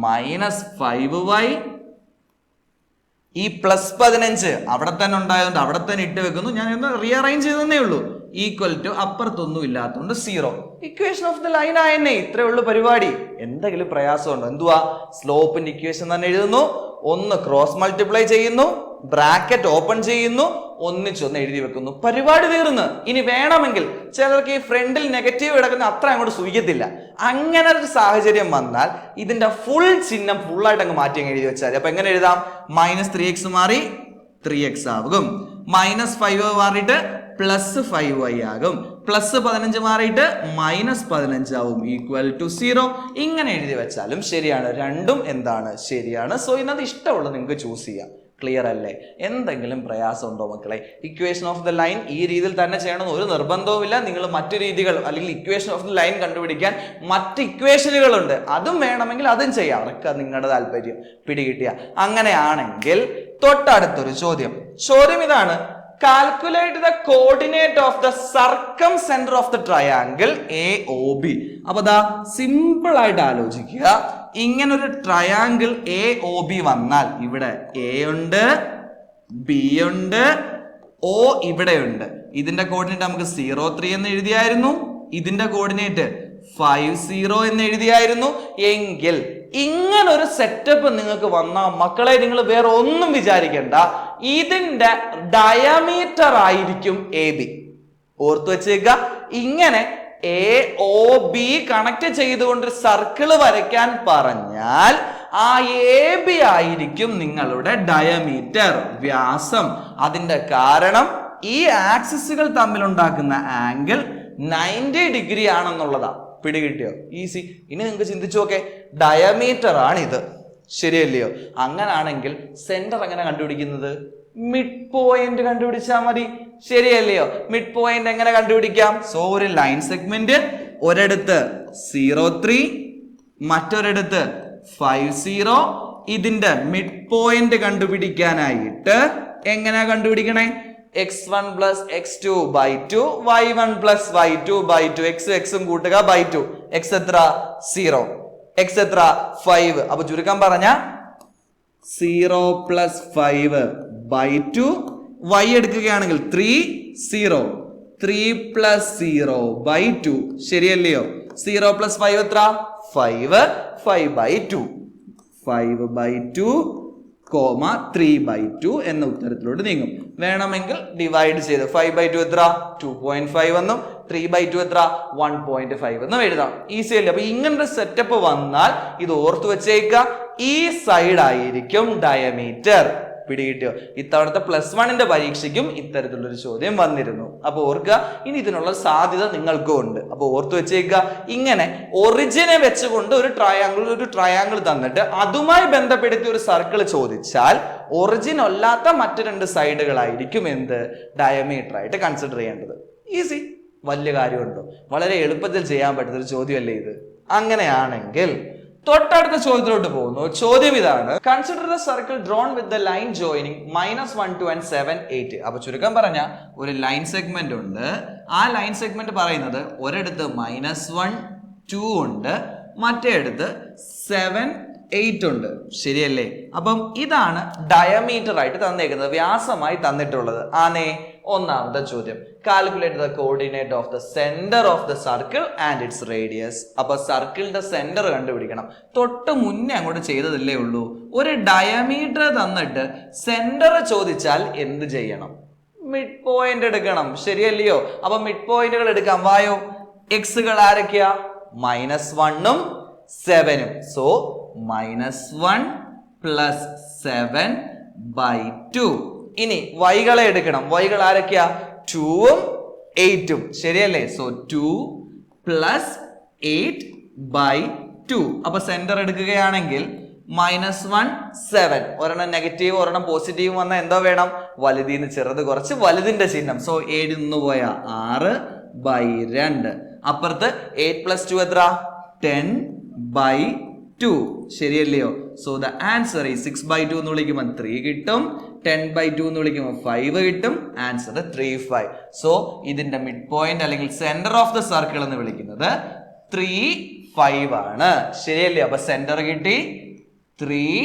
മൈനസ് 5y. ഈ പ്ലസ് 15 അവിടെ തന്നെ ഉണ്ടായതുകൊണ്ട് അവിടെ തന്നെ ഇട്ട് വെക്കുന്നു. ഞാൻ ഒന്ന് റീഅറേഞ്ച് ചെയ്തേ ഉള്ളൂ. ഈക്വൽ ടു അപ്പുറത്തൊന്നും ഇല്ലാത്തതുകൊണ്ട് 0. ഇക്വേഷൻ ഓഫ് ദ ലൈൻ ആയെന്നെ. ഇത്രേ ഉള്ളൂ പരിപാടി. എന്തെങ്കിലും പ്രയാസമുണ്ടോ? എന്തുവാ? സ്ലോപ്പിന്റെ ഇക്വേഷൻ തന്നെ എഴുതുന്നു, ഒന്ന് ക്രോസ് മൾട്ടിപ്ലൈ ചെയ്യുന്നു, ബ്രാക്കറ്റ് ഓപ്പൺ ചെയ്യുന്നു, ഒന്നിച്ചൊന്ന് എഴുതി വെക്കുന്നു. പരിപാടി തീർന്ന്. ഇനി വേണമെങ്കിൽ ചിലർക്ക് ഈ ഫ്രണ്ടിൽ നെഗറ്റീവ് കിടക്കുന്ന അത്ര അങ്ങോട്ട് സൂചിക്കത്തില്ല. അങ്ങനെ ഒരു സാഹചര്യം വന്നാൽ ഇതിന്റെ ഫുൾ ചിഹ്നം ഫുള്ളായിട്ട് അങ്ങ് മാറ്റി അങ്ങ് എഴുതി വെച്ചാൽ അപ്പൊ എങ്ങനെ എഴുതാം? മൈനസ് 3x മാറി 3x ആകും. മൈനസ് 5 മാറിയിട്ട് പ്ലസ് 5y ആകും. പ്ലസ് 15 മാറിയിട്ട് മൈനസ് 15 ആവും. Equal to 0. ഇങ്ങനെ എഴുതി വെച്ചാലും ശരിയാണ്. രണ്ടും എന്താണ്? ശരിയാണ്. സോ ഇതിനകത്ത് ഇഷ്ടമുള്ളത് നിങ്ങൾക്ക് ചൂസ് ചെയ്യാം. ക്ലിയർ അല്ലേ? എന്തെങ്കിലും പ്രയാസം ഉണ്ടോ മക്കളെ? ഇക്വേഷൻ ഓഫ് ദ ലൈൻ ഈ രീതിയിൽ തന്നെ ചെയ്യണമെന്ന് ഒരു നിർബന്ധവുമില്ല. നിങ്ങൾ മറ്റു രീതികൾ അല്ലെങ്കിൽ ഇക്വേഷൻ ഓഫ് ദ ലൈൻ കണ്ടുപിടിക്കാൻ മറ്റ് ഇക്വേഷനുകളുണ്ട്, അതും വേണമെങ്കിൽ അതും ചെയ്യാം. അതൊക്കെ നിങ്ങളുടെ താല്പര്യം പിടികിട്ടിയ. അങ്ങനെയാണെങ്കിൽ തൊട്ടടുത്തൊരു ചോദ്യം ഇതാണ്. Calculate the coordinate of the circumcentre of the triangle AOB. അപ്പൊ ദാ സിമ്പിൾ ആയിട്ട് ആലോചിക്കുക. ഇങ്ങനൊരു ട്രയാങ്കിൾ AOB വന്നാൽ ഇവിടെ A ഉണ്ട്, B ഉണ്ട്, O ഇവിടെയുണ്ട്. ഇതിന്റെ കോർഡിനേറ്റ് നമുക്ക് 0 3 എന്ന് എഴുതിയായിരുന്നു. ഇതിന്റെ കോർഡിനേറ്റ് 5 0 എന്ന് എഴുതിയായിരുന്നു. എങ്കിൽ ഇങ്ങനൊരു സെറ്റപ്പ് നിങ്ങൾക്ക് വന്നാൽ മക്കളെ നിങ്ങൾ വേറെ ഒന്നും വിചാരിക്കണ്ട, ഇതിന്റെ ഡയമീറ്റർ ആയിരിക്കും AB. ഓർത്തു വെച്ചേക്ക, ഇങ്ങനെ AOB കണക്ട് ചെയ്തുകൊണ്ട് സർക്കിൾ വരയ്ക്കാൻ പറഞ്ഞാൽ ആ AB ആയിരിക്കും നിങ്ങളുടെ ഡയമീറ്റർ, വ്യാസം. അതിന്റെ കാരണം ഈ ആക്സിസുകൾ തമ്മിൽ ഉണ്ടാക്കുന്ന ആംഗിൾ 90 ഡിഗ്രി ആണെന്നുള്ളതാ. പിടികിട്ടിയോ? ഈസി. ഇനി നിങ്ങൾക്ക് ചിന്തിച്ചു നോക്കെ, ഡയമീറ്റർ ആണ് ഇത്, ശരിയല്ലയോ? അങ്ങനാണെങ്കിൽ സെന്റർ എങ്ങനെ കണ്ടുപിടിക്കുന്നത്? മിഡ് പോയിന്റ് കണ്ടുപിടിച്ചാൽ മതി, ശരിയല്ലയോ? മിഡ് പോയിന്റ് എങ്ങനെ കണ്ടുപിടിക്കാം? സോ ഒരു ലൈൻ സെഗ്മെന്റ്, ഒരിടത്ത് 0.3, മറ്റൊരിടത്ത് 5.0. ഇതിന്റെ മിഡ് പോയിന്റ് കണ്ടുപിടിക്കാനായിട്ട് എങ്ങനെയാ കണ്ടുപിടിക്കണേ? x1 plus x2 by 2, y1 plus y2 by 2, x കൂട്ടുക by 2. x എത്ര? 0. x എത്ര? 5. അപ്പൊ ചുരുക്കം പറഞ്ഞ 0 plus 5 by 2. y എടുക്കുകയാണെങ്കിൽ 3, 0. 3 plus 0 by 2, ശരിയല്ലയോ? 0 plus 5 എത്ര? 5. 5 by 2. 5 by 2, 3/2 എന്ന ഉത്തരത്തിലോട്ട് നീങ്ങും. വേണമെങ്കിൽ ഡിവൈഡ് ചെയ്ത് 5/2 എത്ര? 2.5 എന്നും 3/2 എത്ര? 1.5 എന്നും എഴുതാം. ഈസി അല്ലേ? അപ്പൊ ഇങ്ങനൊരു സെറ്റപ്പ് വന്നാൽ ഇത് ഓർത്തു വെച്ചേക്ക, ഈ സൈഡ് ആയിരിക്കും ഡയമീറ്റർ. പിടികിട്ടിയോ? ഇത്തവണത്തെ +1 പരീക്ഷയ്ക്കും ഇത്തരത്തിലുള്ളൊരു ചോദ്യം വന്നിരുന്നു. അപ്പൊ ഓർക്കുക, ഇനി ഇതിനുള്ള സാധ്യത നിങ്ങൾക്കും ഉണ്ട്. അപ്പൊ ഓർത്തു വെച്ചേക്കുക, ഇങ്ങനെ ഒറിജിനെ വെച്ചുകൊണ്ട് ഒരു ട്രയാങ്കിൾ തന്നിട്ട് അതുമായി ബന്ധപ്പെടുത്തി ഒരു സർക്കിൾ ചോദിച്ചാൽ ഒറിജിൻ അല്ലാത്ത മറ്റു 2 സൈഡുകളായിരിക്കും എന്ത്? ഡയമീറ്റർ ആയിട്ട് കൺസിഡർ ചെയ്യേണ്ടത്. ഈസി. വലിയ കാര്യമുണ്ടോ? വളരെ എളുപ്പത്തിൽ ചെയ്യാൻ പറ്റുന്ന ഒരു ചോദ്യമല്ലേ ഇത്? അങ്ങനെയാണെങ്കിൽ തൊട്ടടുത്ത ചോദ്യത്തിലോട്ട് പോകുന്നു. ചോദ്യം ഇതാണ്: consider the circle drone with the line joining -1, 2 and 7, 8. അപ്പൊ ചുരുക്കം പറഞ്ഞ ഒരു ലൈൻ സെഗ്മെന്റ് ഉണ്ട്. ആ ലൈൻ സെഗ്മെന്റ് പറയുന്നത് ഒരിടത്ത് -1, 2 ഉണ്ട്, മറ്റേ അടുത്ത് 7, 8 ഉണ്ട്, ശരിയല്ലേ? അപ്പം ഇതാണ് ഡയമീറ്റർ ആയിട്ട് തന്നേക്കുന്നത്, വ്യാസമായി തന്നിട്ടുള്ളത്. ആണേ ഒന്നാമത്തെ ചോദ്യം, calculate the coordinate of the centre of the circle and it's radius. അപ്പൊ സർക്കിളിന്റെ സെന്റർ കണ്ടുപിടിക്കണം. തൊട്ട് മുന്നേ അങ്ങോട്ട് ചെയ്തതല്ലേ ഉള്ളൂ. ഒരു ഡയമീറ്റർ തന്നിട്ട് സെന്റർ ചോദിച്ചാൽ എന്ത് ചെയ്യണം? മിഡ് പോയിന്റ് എടുക്കണം, ശരിയല്ലയോ? അപ്പൊ മിഡ് പോയിന്റുകൾ എടുക്കാം. വായോ, എക്സുകൾ ആരൊക്കെയാ? -1 ഉം 7 ഉം. So -1 plus 7/2. ഇനി വൈകളെ എടുക്കണം. വൈകൾ ആരൊക്കെയാ? 2 ഉം 8 ഉം, ശരിയല്ലേ? So 2 plus 8/2. അപ്പൊ സെന്റർ എടുക്കുകയാണെങ്കിൽ -1, 7. ഒരെണ്ണം നെഗറ്റീവ് ഒരെണ്ണം പോസിറ്റീവ് വന്നാൽ എന്തോ വേണം? വലുതിന്ന് ചെറുത് കുറച്ച് വലുതിന്റെ ചിഹ്നം. സോ 7 നിന്ന് പോയ 6/2. അപ്പുറത്ത് 8 plus 2 എത്ര? 10/2, ശരിയല്ലയോ? സോ ദ ആൻസർ ഈ 6/2 എന്ന് വിളിക്കുമ്പോൾ 3 കിട്ടും, 10/2 എന്ന് വിളിക്കുമ്പോൾ 5 കിട്ടും. ആൻസർ 3, 5. സോ ഇതിന്റെ മിഡ് പോയിന്റ് അല്ലെങ്കിൽ സെന്റർ ഓഫ് ദ സർക്കിൾ എന്ന് വിളിക്കുന്നത് 3, 5 ആണ്, ശരിയല്ലേ? അപ്പൊ സെന്റർ കിട്ടി 3,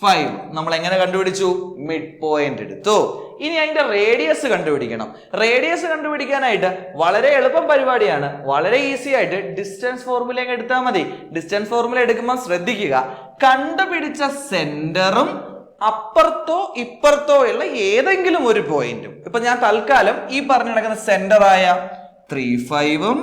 5. നമ്മൾ എങ്ങനെ കണ്ടുപിടിച്ചു? മിഡ് പോയിന്റ് എടുത്തു. ഇനി അതിന്റെ റേഡിയസ് കണ്ടുപിടിക്കണം. റേഡിയസ് കണ്ടുപിടിക്കാനായിട്ട് വളരെ എളുപ്പം പരിപാടിയാണ്. വളരെ ഈസി ആയിട്ട് ഡിസ്റ്റൻസ് ഫോർമുല എടുത്താൽ മതി. ഡിസ്റ്റൻസ് ഫോർമുല എടുക്കുമ്പോൾ ശ്രദ്ധിക്കുക, കണ്ടുപിടിച്ച സെന്ററും അപ്പുറത്തോ ഇപ്പുറത്തോ ഉള്ള ഏതെങ്കിലും ഒരു പോയിന്റും, ഇപ്പൊ ഞാൻ തൽക്കാലം ഈ പറഞ്ഞു കിടക്കുന്ന സെന്ററായ 3, 5 ഉം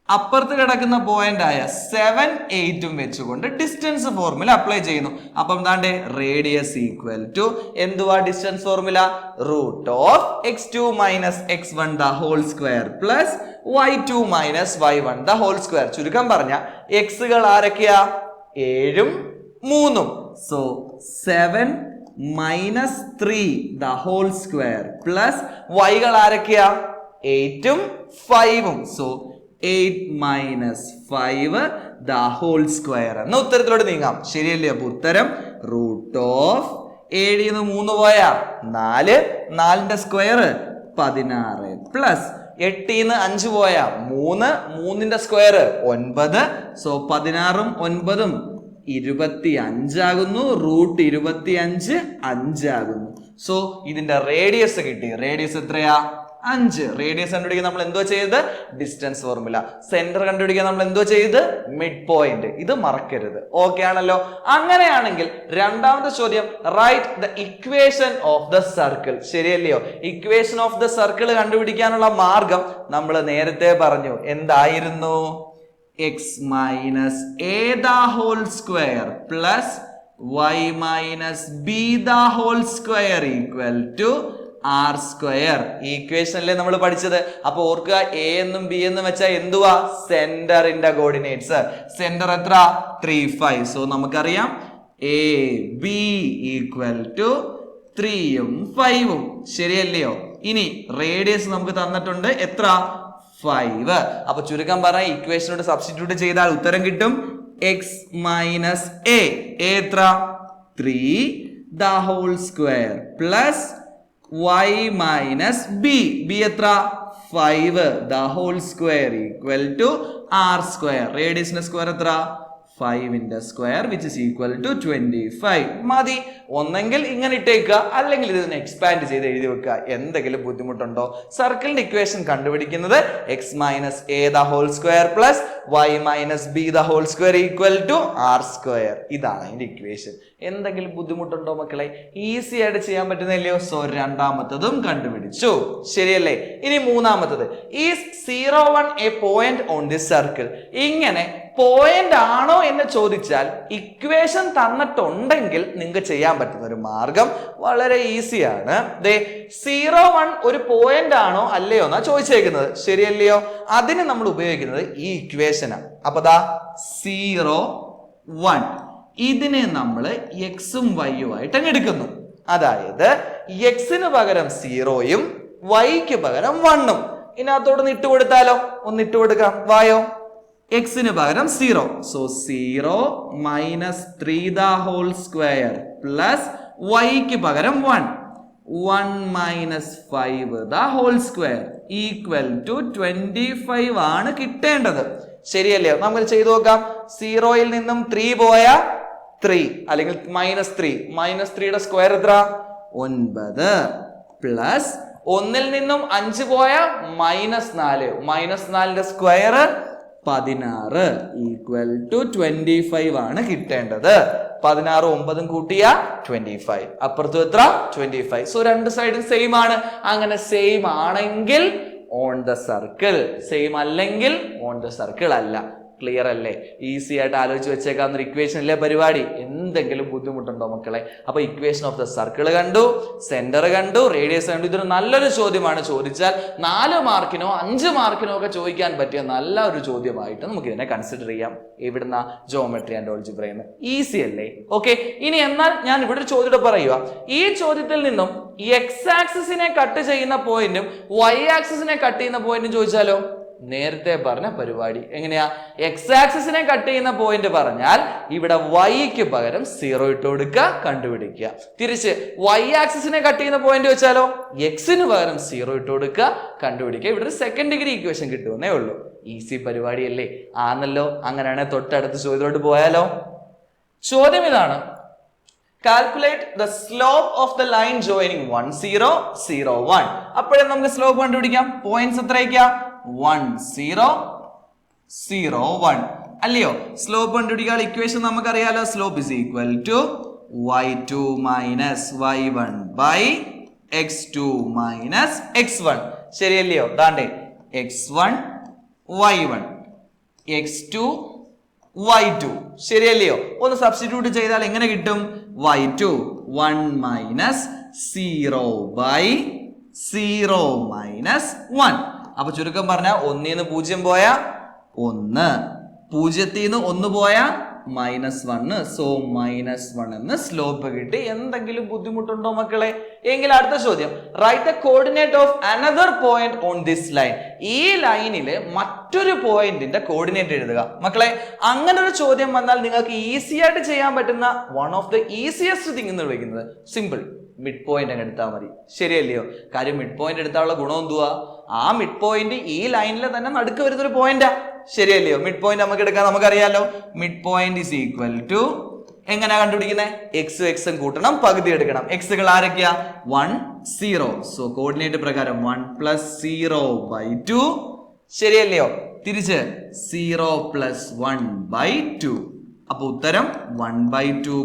അപ്പുറത്ത് കിടക്കുന്ന പോയിന്റ് ആയ 7, 8 ഉം വെച്ചുകൊണ്ട് ഡിസ്റ്റൻസ് ഫോർമുല അപ്ലൈ ചെയ്യുന്നു. അപ്പം എന്താണ്ട് റേഡിയസ് ഈക്വൽ ടു എന്തുവാ distance formula? √(x2 - x1) the whole square plus y2 - y1 the whole square. ചുരുക്കം പറഞ്ഞ എക്സുകൾ ആരൊക്കെയാ? 7 ഉം 3 ഉം. So 7 - 3 the whole square plus വൈകൾ ആരൊക്കെയാ? 8 ഉം 5 ഉം. സോ 8 - 5 the whole square എന്ന ഉത്തരത്തിലോട്ട് നീങ്ങാം, ശരിയല്ലേ? അപ്പൊ ഉത്തരം √7 ന്ന് 3 പോയാ 4, 4ന്റെ സ്ക്വയർ 16 പ്ലസ് 8 ന്ന് 5 പോയാ 3, 3ന്റെ സ്ക്വയർ 9. സോ 16 ഉം 9 ഉം 25 ആകുന്നു. √25 5 ആകുന്നു. സോ ഇതിന്റെ റേഡിയസ് കിട്ടി. റേഡിയസ് എത്രയാ? 5. റേഡിയസ് കണ്ടുപിടിക്കാൻ നമ്മൾ എന്തോ ചെയ്ത് ഡിസ്റ്റൻസ് ഫോർമുല. സെന്റർ കണ്ടുപിടിക്കാൻ നമ്മൾ എന്തോ ചെയ്ത് മിഡ് പോയിന്റ്. ഇത് മറക്കരുത്. ഓക്കെ ആണല്ലോ. അങ്ങനെയാണെങ്കിൽ രണ്ടാമത്തെ ചോദ്യം, write the equation of the circle. ശരിയല്ലയോ? ഇക്വേഷൻ ഓഫ് ദ സർക്കിൾ കണ്ടുപിടിക്കാനുള്ള മാർഗം നമ്മൾ നേരത്തെ പറഞ്ഞു. എന്തായിരുന്നു? X minus A the whole square plus y minus B the whole square equal to R square. ഈ ഇക്വേഷനിലെ നമ്മൾ പഠിച്ചത്. അപ്പൊ ഓർക്കുക, എ എന്നും ബി എന്നും വെച്ചാൽ എന്തുവാ? സെന്ററിന്റെ കോർഡിനേറ്റ്സ്. സെന്റർ എത്ര? 3, 5. സോ നമുക്കറിയാം എ ബി ഈക്വൽ ടു 3ഉം 5ഉം. ശരിയല്ലയോ? ഇനി റേഡിയസ് നമുക്ക് തന്നിട്ടുണ്ട്. എത്ര? 5. അപ്പൊ ചുരുക്കം പറഞ്ഞ ഇക്വേഷനോട് സബ്സ്റ്റിറ്റ്യൂട്ട് ചെയ്താൽ ഉത്തരം കിട്ടും എക്സ് മൈനസ് എ. എത്ര? 3 the whole square plus y minus B. B എത്ര? 5 the whole square equal to R square. റേഡിയസിന്റെ സ്ക്വയർ എത്ര? 5ന്റെ square which is equal to 25. മതി. ഒന്നെങ്കിൽ ഇങ്ങനെ ഇട്ടേക്കുക, അല്ലെങ്കിൽ ഇതിനെ എക്സ്പാൻഡ് ചെയ്ത് എഴുതി വെക്കുക. എന്തെങ്കിലും ബുദ്ധിമുട്ടുണ്ടോ? സർക്കിളിന്റെ ഇക്വേഷൻ കണ്ടുപിടിക്കുന്നത് x minus A the whole square plus y minus B the whole square equal to R square. ഇതാണ് അതിന്റെ ഇക്വേഷൻ. എന്തെങ്കിലും ബുദ്ധിമുട്ടുണ്ടോ മക്കളെ? ഈസി ആയിട്ട് ചെയ്യാൻ പറ്റുന്നില്ലയോ? സോ രണ്ടാമത്തതും കണ്ടുപിടിച്ചു. ശരിയല്ലേ? ഇനി മൂന്നാമത്തത്, is 0, 1 A point on this circle. ഇങ്ങനെ പോയിന്റ് ആണോ എന്ന് ചോദിച്ചാൽ ഇക്വേഷൻ തന്നിട്ടുണ്ടെങ്കിൽ നിങ്ങൾക്ക് ചെയ്യാൻ പറ്റുന്ന ഒരു മാർഗം വളരെ ഈസിയാണ്. 0, 1 ഒരു പോയിന്റ് ആണോ അല്ലയോ എന്നാ ചോദിച്ചേക്കുന്നത്. ശരിയല്ലയോ? അതിന് നമ്മൾ ഉപയോഗിക്കുന്നത് ഈ ഇക്വേഷനാണ്. അപ്പൊ ദാ 0, 1 ഇതിനെ നമ്മൾ എക്സും വൈയും ആയിട്ട് അങ്ങ് എടുക്കുന്നു. അതായത് എക്സിന് പകരം 0യും വൈക്ക് പകരം 1ഉം. ഇതിനകത്തോട് ഇട്ട് കൊടുത്താലോ? ഒന്ന് ഇട്ട് കൊടുക്കാം. വായോ. എക്സിന് പകരം 0. So 0 minus 3 the whole square plus വൈക്ക് പകരം 1. 1 minus 5 the whole square equal to 25 ആണ് കിട്ടേണ്ടത്. ശരിയല്ലേ? നമുക്ക് ചെയ്തു നോക്കാം. 0യിൽ നിന്നും 3 പോയ 3, അല്ലെങ്കിൽ -3. -3യുടെ സ്ക്വയർ എത്ര? 9 പ്ലസ് 1ൽ നിന്നും 5 പോയ -4. -4ന്റെ സ്ക്വയർ 16 ഈക്വൽ ടു 25 ആണ് കിട്ടേണ്ടത്. 16 9 കൂട്ടിയ 25. അപ്പുറത്തും എത്ര? 25. സോ രണ്ട് സൈഡും സെയിം ആണ്. അങ്ങനെ സെയിം ആണെങ്കിൽ ഓൺ ദ സർക്കിൾ, സെയിം അല്ലെങ്കിൽ ഓൺ ദ സർക്കിൾ അല്ല. ക്ലിയർ അല്ലേ? ഈസി ആയിട്ട് ആലോചിച്ച് വെച്ചേക്കാവുന്ന ഒരു ഇക്വേഷൻ അല്ലേ പരിപാടി. എന്തെങ്കിലും ബുദ്ധിമുട്ടുണ്ടോ മക്കളെ? അപ്പൊ ഇക്വേഷൻ ഓഫ് ദ സർക്കിൾ കണ്ടു, സെന്റർ കണ്ടു, റേഡിയസ് കണ്ടു. ഇതൊരു നല്ലൊരു ചോദ്യമാണ്. ചോദിച്ചാൽ 4 മാർക്കിനോ 5 മാർക്കിനോ ഒക്കെ ചോദിക്കാൻ പറ്റിയ നല്ല ഒരു ചോദ്യമായിട്ട് നമുക്ക് ഇതിനെ കൺസിഡർ ചെയ്യാം. എവിടുന്ന? ജോമെട്രി ആൻഡ് ആൾജിബ്രയിൽ. ഈസി അല്ലേ? ഓക്കെ. ഇനി എന്നാൽ ഞാൻ ഇവിടെ ഒരു ചോദ്യം പറയുക. ഈ ചോദ്യത്തിൽ നിന്നും എക്സ് ആക്സിസിനെ കട്ട് ചെയ്യുന്ന പോയിന്റും വൈ ആക്സിസിനെ കട്ട് ചെയ്യുന്ന പോയിന്റും ചോദിച്ചാലോ? നേരത്തെ പറഞ്ഞ പരിപാടി എങ്ങനെയാ? എക്സ് ആക്സിസിനെ കട്ട് ചെയ്യുന്ന പോയിന്റ് പറഞ്ഞാൽ ഇവിടെ വൈക്ക് പകരം 0 ഇട്ട് കൊടുക്കുക, കണ്ടുപിടിക്കുക. തിരിച്ച് വൈ ആക്സിസിനെ കട്ട് ചെയ്യുന്ന പോയിന്റ് വെച്ചാലോ? എക്സിന് പകരം 0 ഇട്ട് കൊടുക്കുക, കണ്ടുപിടിക്കുക. ഇവിടെ ഒരു സെക്കൻഡ് ഡിഗ്രി ഇക്വേഷൻ കിട്ടുമെന്നേ ഉള്ളൂ. ഈസി പരിപാടിയല്ലേ? ആണല്ലോ. അങ്ങനെയാണെങ്കിൽ തൊട്ടടുത്ത ചോദ്യത്തോട്ട് പോയാലോ? ചോദ്യം ഇതാണ്. Calculate the slope of the line joining 1, 0, 0, 1. അപ്പോഴേ നമുക്ക് സ്ലോപ്പ് കണ്ടുപിടിക്കാം. പോയിന്റ്സ് എത്രയൊക്കെയാ? 1, 0, 0, 1 അല്ലയോ? സ്ലോപ്പ് കണ്ടുപിടിക്കാൻ ഇക്വേഷൻ നമുക്കറിയാലോ. Slope is equal to y2 minus y1 by x2 minus x1. ശരിയല്ലയോ? ദാണ്ടേ x1 y1 x2 y2. ശരിയല്ലയോ? ഒന്ന് സബ്സ്റ്റിറ്റ്യൂട്ട് ചെയ്താൽ എങ്ങനെ കിട്ടും? y2 1 minus 0 by 0 minus 1. അപ്പൊ ചുരുക്കം പറഞ്ഞാൽ 1ന്ന് 0 പോയ 1, 0ന്ന് 1 പോയ -1. സോ -1 എന്ന് സ്ലോപ്പ് കിട്ടി. എന്തെങ്കിലും ബുദ്ധിമുട്ടുണ്ടോ മക്കളെ? എങ്കിൽ അടുത്ത ചോദ്യം, write the coordinate of another point on this line. ഈ ലൈനില് മറ്റൊരു പോയിന്റിന്റെ കോർഡിനേറ്റ് എഴുതുക. മക്കളെ, അങ്ങനെ ഒരു ചോദ്യം വന്നാൽ നിങ്ങൾക്ക് ഈസി ആയിട്ട് ചെയ്യാൻ പറ്റുന്ന one of the easiest thing എന്ന് വിളിക്കുന്നത് സിമ്പിൾ മിഡ് പോയിന്റ് അങ്ങ് എടുത്താൽ മതി. ശരിയല്ലയോ? കാര്യം മിഡ് പോയിന്റ് എടുത്താലുള്ള ഗുണം എന്തുവാ? ആ മിഡ് പോയിന്റ് ഈ ലൈനിലെ തന്നെ നടുക്ക് വരുന്നൊരു പോയിന്റാ. ശരിയല്ലയോ? മിഡ് പോയിന്റ് നമുക്ക് എടുക്കാൻ നമുക്കറിയാലോ. Mid point is equal to എങ്ങനെയാ കണ്ടുപിടിക്കുന്നത്? എക്സും എക്സും കൂട്ടണം, പകുതി എടുക്കണം. എക്സുകൾ ആരൊക്കെയാ? 1 0. സോ കോർഡിനേറ്റ് പ്രകാരം 1 + 0/2 ശരിയല്ലയോ? തിരിച്ച് 0 + 1/2. അപ്പൊ ഉത്തരം 1/2,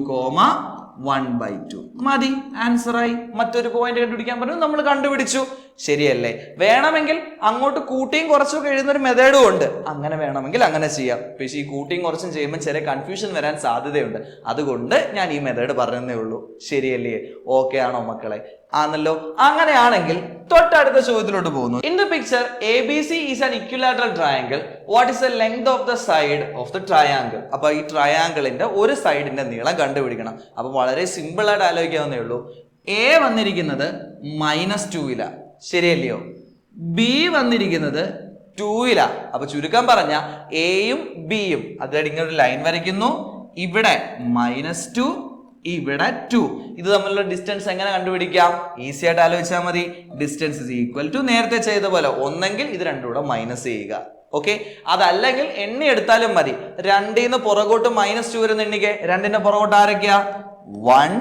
1/2 മതി. ആൻസർ ആയി. മറ്റൊരു പോയിന്റ് കണ്ടുപിടിക്കാൻ പറഞ്ഞു, നമ്മൾ കണ്ടുപിടിച്ചു. ശരിയല്ലേ? വേണമെങ്കിൽ അങ്ങോട്ട് കൂട്ടിയും കുറച്ചും എഴുതുന്ന ഒരു മെത്തേഡും ഉണ്ട്. അങ്ങനെ വേണമെങ്കിൽ അങ്ങനെ ചെയ്യാം. പക്ഷേ ഈ കൂട്ടിയും കുറച്ചും ചെയ്യുമ്പോൾ ചെറിയ കൺഫ്യൂഷൻ വരാൻ സാധ്യതയുണ്ട്. അതുകൊണ്ട് ഞാൻ ഈ മെത്തേഡ് പറഞ്ഞതേ ഉള്ളൂ. ശരിയല്ലേ? ഓക്കെ ആണോ മക്കളെ? ആണല്ലോ. അങ്ങനെയാണെങ്കിൽ തൊട്ടടുത്ത ചോദ്യത്തിലോട്ട് പോകുന്നു. In the picture ABC is an equilateral triangle. What is the length of the side of the triangle? അപ്പൊ ഈ ട്രയാങ്കിളിന്റെ ഒരു സൈഡിന്റെ നീളം കണ്ടുപിടിക്കണം. അപ്പൊ വളരെ സിമ്പിൾ ആയിട്ട് ആലോചിക്കാവുന്നേ ഉള്ളൂ. A വന്നിരിക്കുന്നത് -2 ശരിയല്ലയോ? B വന്നിരിക്കുന്നത് 2 അപ്പൊ ചുരുക്കം പറഞ്ഞ എയും ബിയും അതായത് ഇങ്ങനെ ഒരു ലൈൻ വരയ്ക്കുന്നു. ഇവിടെ -2, ഇവിടെ 2. ഇത് തമ്മിലുള്ള ഡിസ്റ്റൻസ് എങ്ങനെ കണ്ടുപിടിക്കാം? ഈസി ആയിട്ട് ആലോചിച്ചാൽ മതി. ഡിസ്റ്റൻസ് ഇസ് ഈക്വൽ ടു നേരത്തെ ചെയ്ത പോലെ ഒന്നെങ്കിൽ ഇത് രണ്ടും കൂടെ മൈനസ് ചെയ്യുക. ഓക്കെ, അതല്ലെങ്കിൽ എണ്ണി എടുത്താലും മതി. 2ന്ന് പുറകോട്ട് -2 വരെ എണ്ണിക്കെ. 2ന്റെ പുറകോട്ട് ആരൊക്കെയാ? 1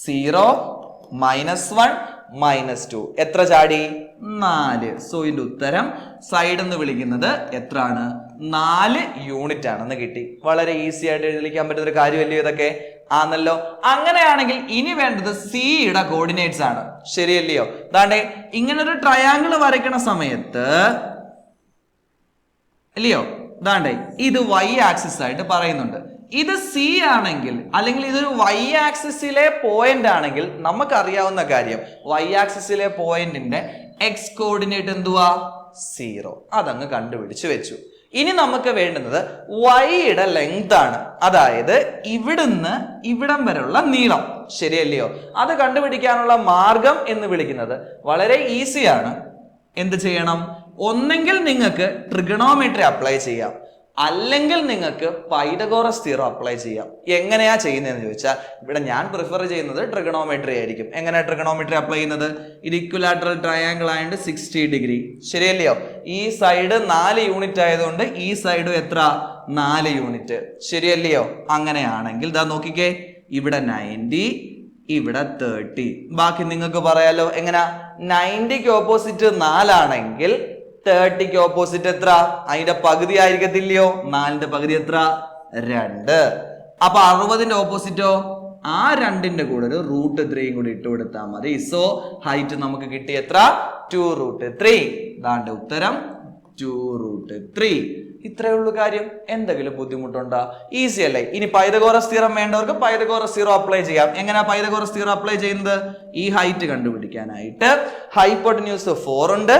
0 -1 -2. എത്ര ചാടി? 4. സോ ഇതിന്റെ ഉത്തരം സൈഡ് എന്ന് വിളിക്കുന്നത് എത്രയാണ്? 4 യൂണിറ്റ് ആണെന്ന് കിട്ടി. വളരെ ഈസി ആയിട്ട് എഴുതിക്കാൻ പറ്റുന്ന ഒരു കാര്യമല്ലേ ഇതൊക്കെ? ആണല്ലോ. അങ്ങനെയാണെങ്കിൽ ഇനി വേണ്ടത് സിയുടെ കോർഡിനേറ്റ്സ് ആണ്. ശരിയല്ലയോ? ദാണ്ടേ ഇങ്ങനൊരു ട്രയാങ്കിൾ വരയ്ക്കണ സമയത്ത് അല്ലയോ, ദാണ്ടേ ഇത് y ആക്സിസ് ആയിട്ട് പറയുന്നുണ്ട്. ഇത് സി ആണെങ്കിൽ അല്ലെങ്കിൽ ഇതൊരു y ആക്സിസിലെ പോയിന്റ് ആണെങ്കിൽ നമുക്കറിയാവുന്ന കാര്യം y ആക്സിസിലെ പോയിന്റിന്റെ x കോർഡിനേറ്റ് എന്തുവാ? 0. അതങ്ങ് കണ്ടുപിടിച്ച് വെച്ചു. ഇനി നമുക്ക് വേണ്ടുന്നത് വൈയുടെ ലെങ്ത് ആണ്. അതായത് ഇവിടുന്ന് ഇവിടം വരെയുള്ള നീളം. ശരിയല്ലയോ? അത് കണ്ടുപിടിക്കാനുള്ള മാർഗം എന്ന് വിളിക്കുന്നത് വളരെ ഈസിയാണ്. എന്ത് ചെയ്യണം? ഒന്നെങ്കിൽ നിങ്ങൾക്ക് ട്രിഗണോമെട്രി അപ്ലൈ ചെയ്യാം, അല്ലെങ്കിൽ നിങ്ങൾക്ക് പൈതഗോറസ് തിയറം അപ്ലൈ ചെയ്യാം. എങ്ങനെയാ ചെയ്യുന്നതെന്ന് ചോദിച്ചാൽ ഇവിടെ ഞാൻ പ്രിഫർ ചെയ്യുന്നത് ട്രിഗണോമെട്രി ആയിരിക്കും. എങ്ങനെയാ ട്രിഗണോമെട്രി അപ്ലൈ ചെയ്യുന്നത്? ഇത് ഇക്വിലാറ്ററൽ ട്രയാങ്കിൾ ആയതുകൊണ്ട് 60 ഡിഗ്രി. ശരിയല്ലയോ? ഈ സൈഡ് 4 യൂണിറ്റ് ആയതുകൊണ്ട് ഈ സൈഡും എത്ര? 4 യൂണിറ്റ്. ശരിയല്ലയോ? അങ്ങനെയാണെങ്കിൽ ദാ നോക്കിക്കേ, ഇവിടെ 90, ഇവിടെ 30. ബാക്കി നിങ്ങൾക്ക് പറയാലോ. എങ്ങനാ? 90ക്ക് ഓപ്പോസിറ്റ് 4 ആണെങ്കിൽ 30ക്ക് ഓപ്പോസിറ്റ് എത്ര? അതിന്റെ പകുതി ആയിരിക്കത്തില്ലയോ? 4ന്റെ പകുതി എത്ര? 2. അപ്പൊ 60ന്റെ ഓപ്പോസിറ്റോ? ആ 2ന്റെ കൂടെ ഒരു √3 കൂടി ഇട്ട് കൊടുത്താൽ മതി. സോ ഹൈറ്റ് നമുക്ക് കിട്ടി എത്ര? 2√3. ദാണ്ട് ഉത്തരം 2√3. ഇത്രയേ ഉള്ളൂ കാര്യം. എന്തെങ്കിലും ബുദ്ധിമുട്ടുണ്ടോ? ഈസി അല്ലേ? ഇനി പൈതഗോറസ് തിയറം വേണ്ടവർക്ക് പൈതഗോറസ് തിയറം അപ്ലൈ ചെയ്യാം. എങ്ങനെയാ പൈതഗോറസ് തിയറം അപ്ലൈ ചെയ്യുന്നത്? ഈ ഹൈറ്റ് കണ്ടുപിടിക്കാനായിട്ട് ഹൈപ്പോട്ടന്യൂസ് 4 ഉണ്ട്,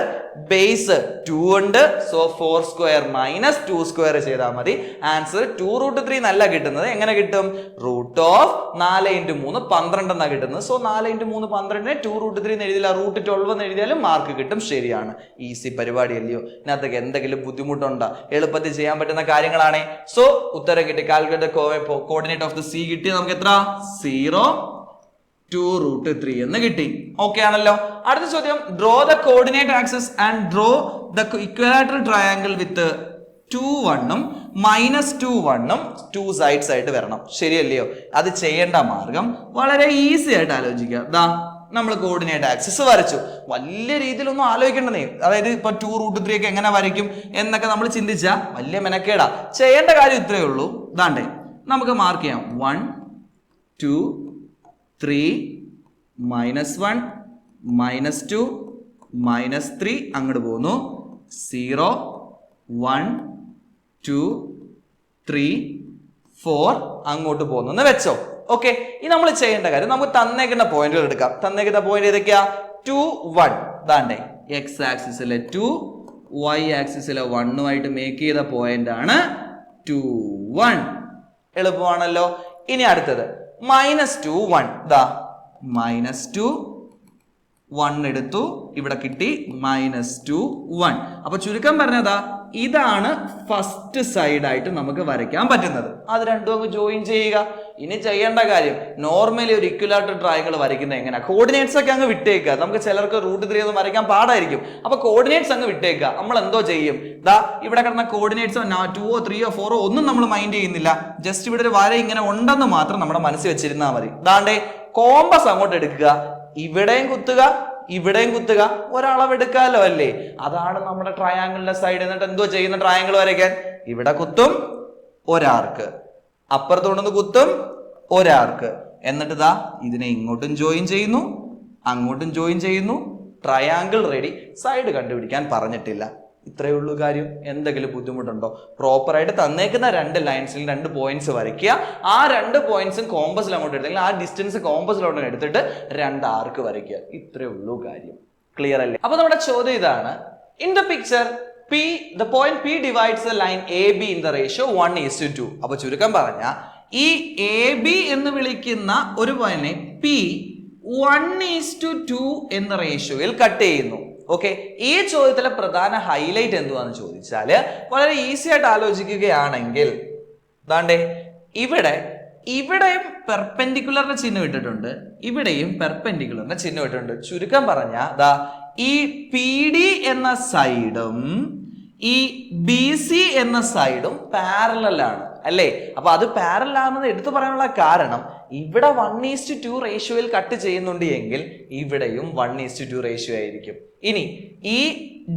ബേസ് 2 ഉണ്ട്. സോ 4² - 2² ചെയ്താൽ മതി. ആൻസർ 2√3 എന്നല്ല കിട്ടുന്നത്. എങ്ങനെ കിട്ടും? √4 × 3 12 എന്നാ കിട്ടുന്നത്. സോ 4 × 3 12നെ 2√3 എന്ന് എഴുതില്ല, √12 എന്ന് എഴുതിയാലും മാർക്ക് കിട്ടും. ശരിയാണ്. ഈസി പരിപാടി അല്ലയോ? ഇതിനകത്തേക്ക് എന്തെങ്കിലും ബുദ്ധിമുട്ടുണ്ടോ? എളുപ്പത്തിൽ ചെയ്യാൻ പറ്റുന്ന കാര്യങ്ങളാണ്. സോ ഉത്തരം കിട്ടി. Calculate coordinate of the C കിട്ടി. നമുക്ക് എത്ര? 0 2√3 എന്ന് കിട്ടി. ഓക്കെ ആണല്ലോ. അടുത്ത ചോദ്യം, draw the coordinate axis and draw the equilateral triangle with 2 1 -2 1 2 sides ആയിട്ട് വരണം. ശരിയല്ലയോ? അത് ചെയ്യേണ്ട മാർഗം വളരെ ഈസി ആയിട്ട് ആലോചിക്കുക. ദാ നമ്മൾ കോർഡിനേറ്റ് ആക്സിസ് വരച്ചു. വലിയ രീതിയിലൊന്നും ആലോചിക്കേണ്ടതേ. അതായത് ഇപ്പൊ 2√3 ഒക്കെ എങ്ങനെ വരയ്ക്കും എന്നൊക്കെ നമ്മൾ ചിന്തിച്ചാൽ വലിയ മെനക്കേടാ. ചെയ്യേണ്ട കാര്യം ഇത്രയേ ഉള്ളൂ. ദാണ്ടേ നമുക്ക് മാർക്ക് ചെയ്യാം. 1 2 3 -1 -2 -3 അങ്ങോട്ട് പോകുന്നു. 0 1 2 3 4 അങ്ങോട്ട് പോകുന്നു എന്ന് വെച്ചോ. ഓക്കെ, ഇനി നമ്മൾ ചെയ്യേണ്ട കാര്യം നമുക്ക് തന്നേക്കുന്ന പോയിന്റുകൾ എടുക്കാം. തന്നേക്കുന്ന പോയിന്റ് ഏതൊക്കെയാ? 2 1. ദാണ്ടേ എക്സ് ആക്സിസിലെ 2 y ആക്സിസിലെ 1 മേക്ക് ചെയ്ത പോയിന്റ് ആണ് 2 1. എളുപ്പമാണല്ലോ. ഇനി അടുത്തത് -2 1. ദാ -2 1 എടുത്തു, ഇവിടെ കിട്ടി -2 1. അപ്പൊ ചുരുക്കം പറഞ്ഞതാ ഇതാണ് ഫസ്റ്റ് സൈഡായിട്ട് നമുക്ക് വരയ്ക്കാൻ പറ്റുന്നത്. അത് രണ്ടും അങ്ങ് ജോയിൻ ചെയ്യുക. ഇനി ചെയ്യേണ്ട കാര്യം നോർമലി ഒരു ഇക്വലാറ്റർ ട്രയാങ്കിൾ വരയ്ക്കുന്നത് എങ്ങനെയാ, കോർഡിനേറ്റ്സ് ഒക്കെ അങ്ങ് വിട്ടേക്കുക. നമുക്ക് ചിലർക്ക് √3 ഒന്നും വരയ്ക്കാൻ പാടായിരിക്കും. അപ്പൊ കോർഡിനേറ്റ്സ് അങ്ങ് വിട്ടേക്കുക. നമ്മൾ എന്തോ ചെയ്യും, ദാ ഇവിടെ കിടന്ന കോർഡിനേറ്റ്സോ 2ഓ 3ഓ 4ഓ ഒന്നും നമ്മൾ മൈൻഡ് ചെയ്യുന്നില്ല. ജസ്റ്റ് ഇവിടെ ഒരു വര ഇങ്ങനെ ഉണ്ടെന്ന് മാത്രം നമ്മുടെ മനസ്സിൽ വെച്ചിരുന്നാൽ മതി. ദാണ്ടേ കോമ്പസ് അങ്ങോട്ട് എടുക്കുക, ഇവിടെയും കുത്തുക, ഇവിടെയും കുത്തുക, ഒരളവ് എടുക്കാലോ അല്ലേ. അതാണ് നമ്മുടെ ട്രയാങ്കിളിന്റെ സൈഡ്. എന്നിട്ട് എന്തോ ചെയ്യുന്ന ട്രയാങ്കിൾ വരയ്ക്കാൻ, ഇവിടെ കുത്തും ഒരാർക്ക്, അപ്പുറത്തോണ്ടൊന്ന് കുത്തും ഒരാർക്ക്, എന്നിട്ട് ദാ ഇതിനെ ഇങ്ങോട്ടും ജോയിൻ ചെയ്യുന്നു, അങ്ങോട്ടും ജോയിൻ ചെയ്യുന്നു. Triangle ready. സൈഡ് കണ്ടുപിടിക്കാൻ പറഞ്ഞിട്ടില്ല. ഇത്രയേ ഉള്ളൂ കാര്യം. എന്തെങ്കിലും ബുദ്ധിമുട്ടുണ്ടോ? പ്രോപ്പറായിട്ട് തന്നേക്കുന്ന 2 ലൈൻസിൽ 2 പോയിന്റ്സ് വരയ്ക്കുക. ആ 2 പോയിന്റ്സും കോമ്പസിൽ അങ്ങോട്ട് എടുത്തെങ്കിൽ ആ ഡിസ്റ്റൻസ് കോമ്പസിലോട്ട് എടുത്തിട്ട് 2 ആർക്ക് വരയ്ക്കുക. ഇത്രയേ ഉള്ളൂ കാര്യം. ക്ലിയർ അല്ലേ? അപ്പൊ നമ്മുടെ ചോദ്യം ഇതാണ്, in the picture P, the point P divides the line AB in the ratio 1:2. അപ്പൊ ചുരുക്കം പറഞ്ഞ ഈ AB എന്ന് വിളിക്കുന്ന ഒരു പോയിന്റിനെ P 1:2 എന്ന റേഷ്യോയിൽ കട്ട് ചെയ്യുന്നു. ഓക്കെ, ഈ ചോദ്യത്തിലെ പ്രധാന ഹൈലൈറ്റ് എന്തുവാന്ന് ചോദിച്ചാല് വളരെ ഈസി ആയിട്ട് ആലോചിക്കുകയാണെങ്കിൽ ദാണ്ടേ ഇവിടെയും പെർപെൻഡിക്കുലറിന്റെ ചിഹ്നം ഇട്ടിട്ടുണ്ട്, ഇവിടെയും പെർപെൻഡിക്കുലറിന്റെ ചിഹ്നം ഇട്ടിട്ടുണ്ട്. ചുരുക്കം പറഞ്ഞ ദാ ഈ PD എന്ന സൈഡും ഈ BC എന്ന സൈഡും പാരലൽ ആണ് അല്ലേ. അപ്പൊ അത് പാരലൽ ആണെന്ന് എടുത്തു പറയാനുള്ള കാരണം ഇവിടെ 1:2 റേഷ്യോയിൽ കട്ട് ചെയ്യുന്നുണ്ട് എങ്കിൽ ഇവിടെയും 1:2 റേഷ്യോ ആയിരിക്കും. ഇനി ഈ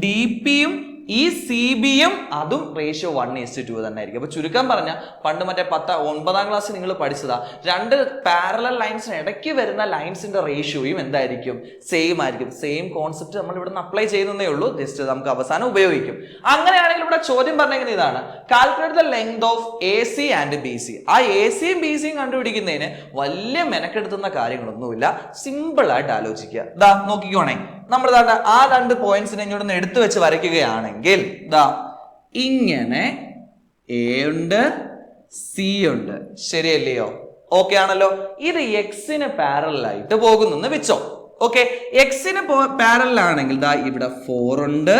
DPയും ഈ CBയും അതും റേഷ്യോ 1:2 തന്നെ ആയിരിക്കും. അപ്പൊ ചുരുക്കം പറഞ്ഞ പണ്ട് മറ്റേ 9ാം ക്ലാസ്സിൽ നിങ്ങൾ പഠിച്ചതാ, 2 പാരലൽ ലൈൻസിന് ഇടയ്ക്ക് വരുന്ന ലൈൻസിന്റെ റേഷ്യോയും എന്തായിരിക്കും, സെയിം ആയിരിക്കും. സെയിം കോൺസെപ്റ്റ് നമ്മൾ ഇവിടെ നിന്ന് അപ്ലൈ ചെയ്യുന്നേ ഉള്ളൂ, ജസ്റ്റ് നമുക്ക് അവസാനം ഉപയോഗിക്കും. അങ്ങനെയാണെങ്കിൽ ഇവിടെ ചോദ്യം പറഞ്ഞിരിക്കുന്നത് ഇതാണ്, calculate the length of AC and BC. ആ ACയും BCയും കണ്ടുപിടിക്കുന്നതിന് വലിയ മെനക്കെടുത്തുന്ന കാര്യങ്ങളൊന്നുമില്ല, സിമ്പിൾ ആയിട്ട് ആലോചിക്കുക. ദാ നോക്കിക്കോണേ, നമ്മൾ ആ 2 പോയിന്റ്സിനെ ഇങ്ങോട്ട് എടുത്തു വെച്ച് വരയ്ക്കുകയാണെങ്കിൽ ദാ ഇങ്ങനെ A ഉണ്ട്, C ഉണ്ട്, ശരിയല്ലയോ? ഓക്കെ ആണല്ലോ. ഇത് എക്സിന് പാരലൽ ആയിട്ട് പോകുന്നു വെച്ചോ. ഓക്കെ, എക്സിന് പാരലൽ ആണെങ്കിൽ ദാ ഇവിടെ 4 ഉണ്ട്,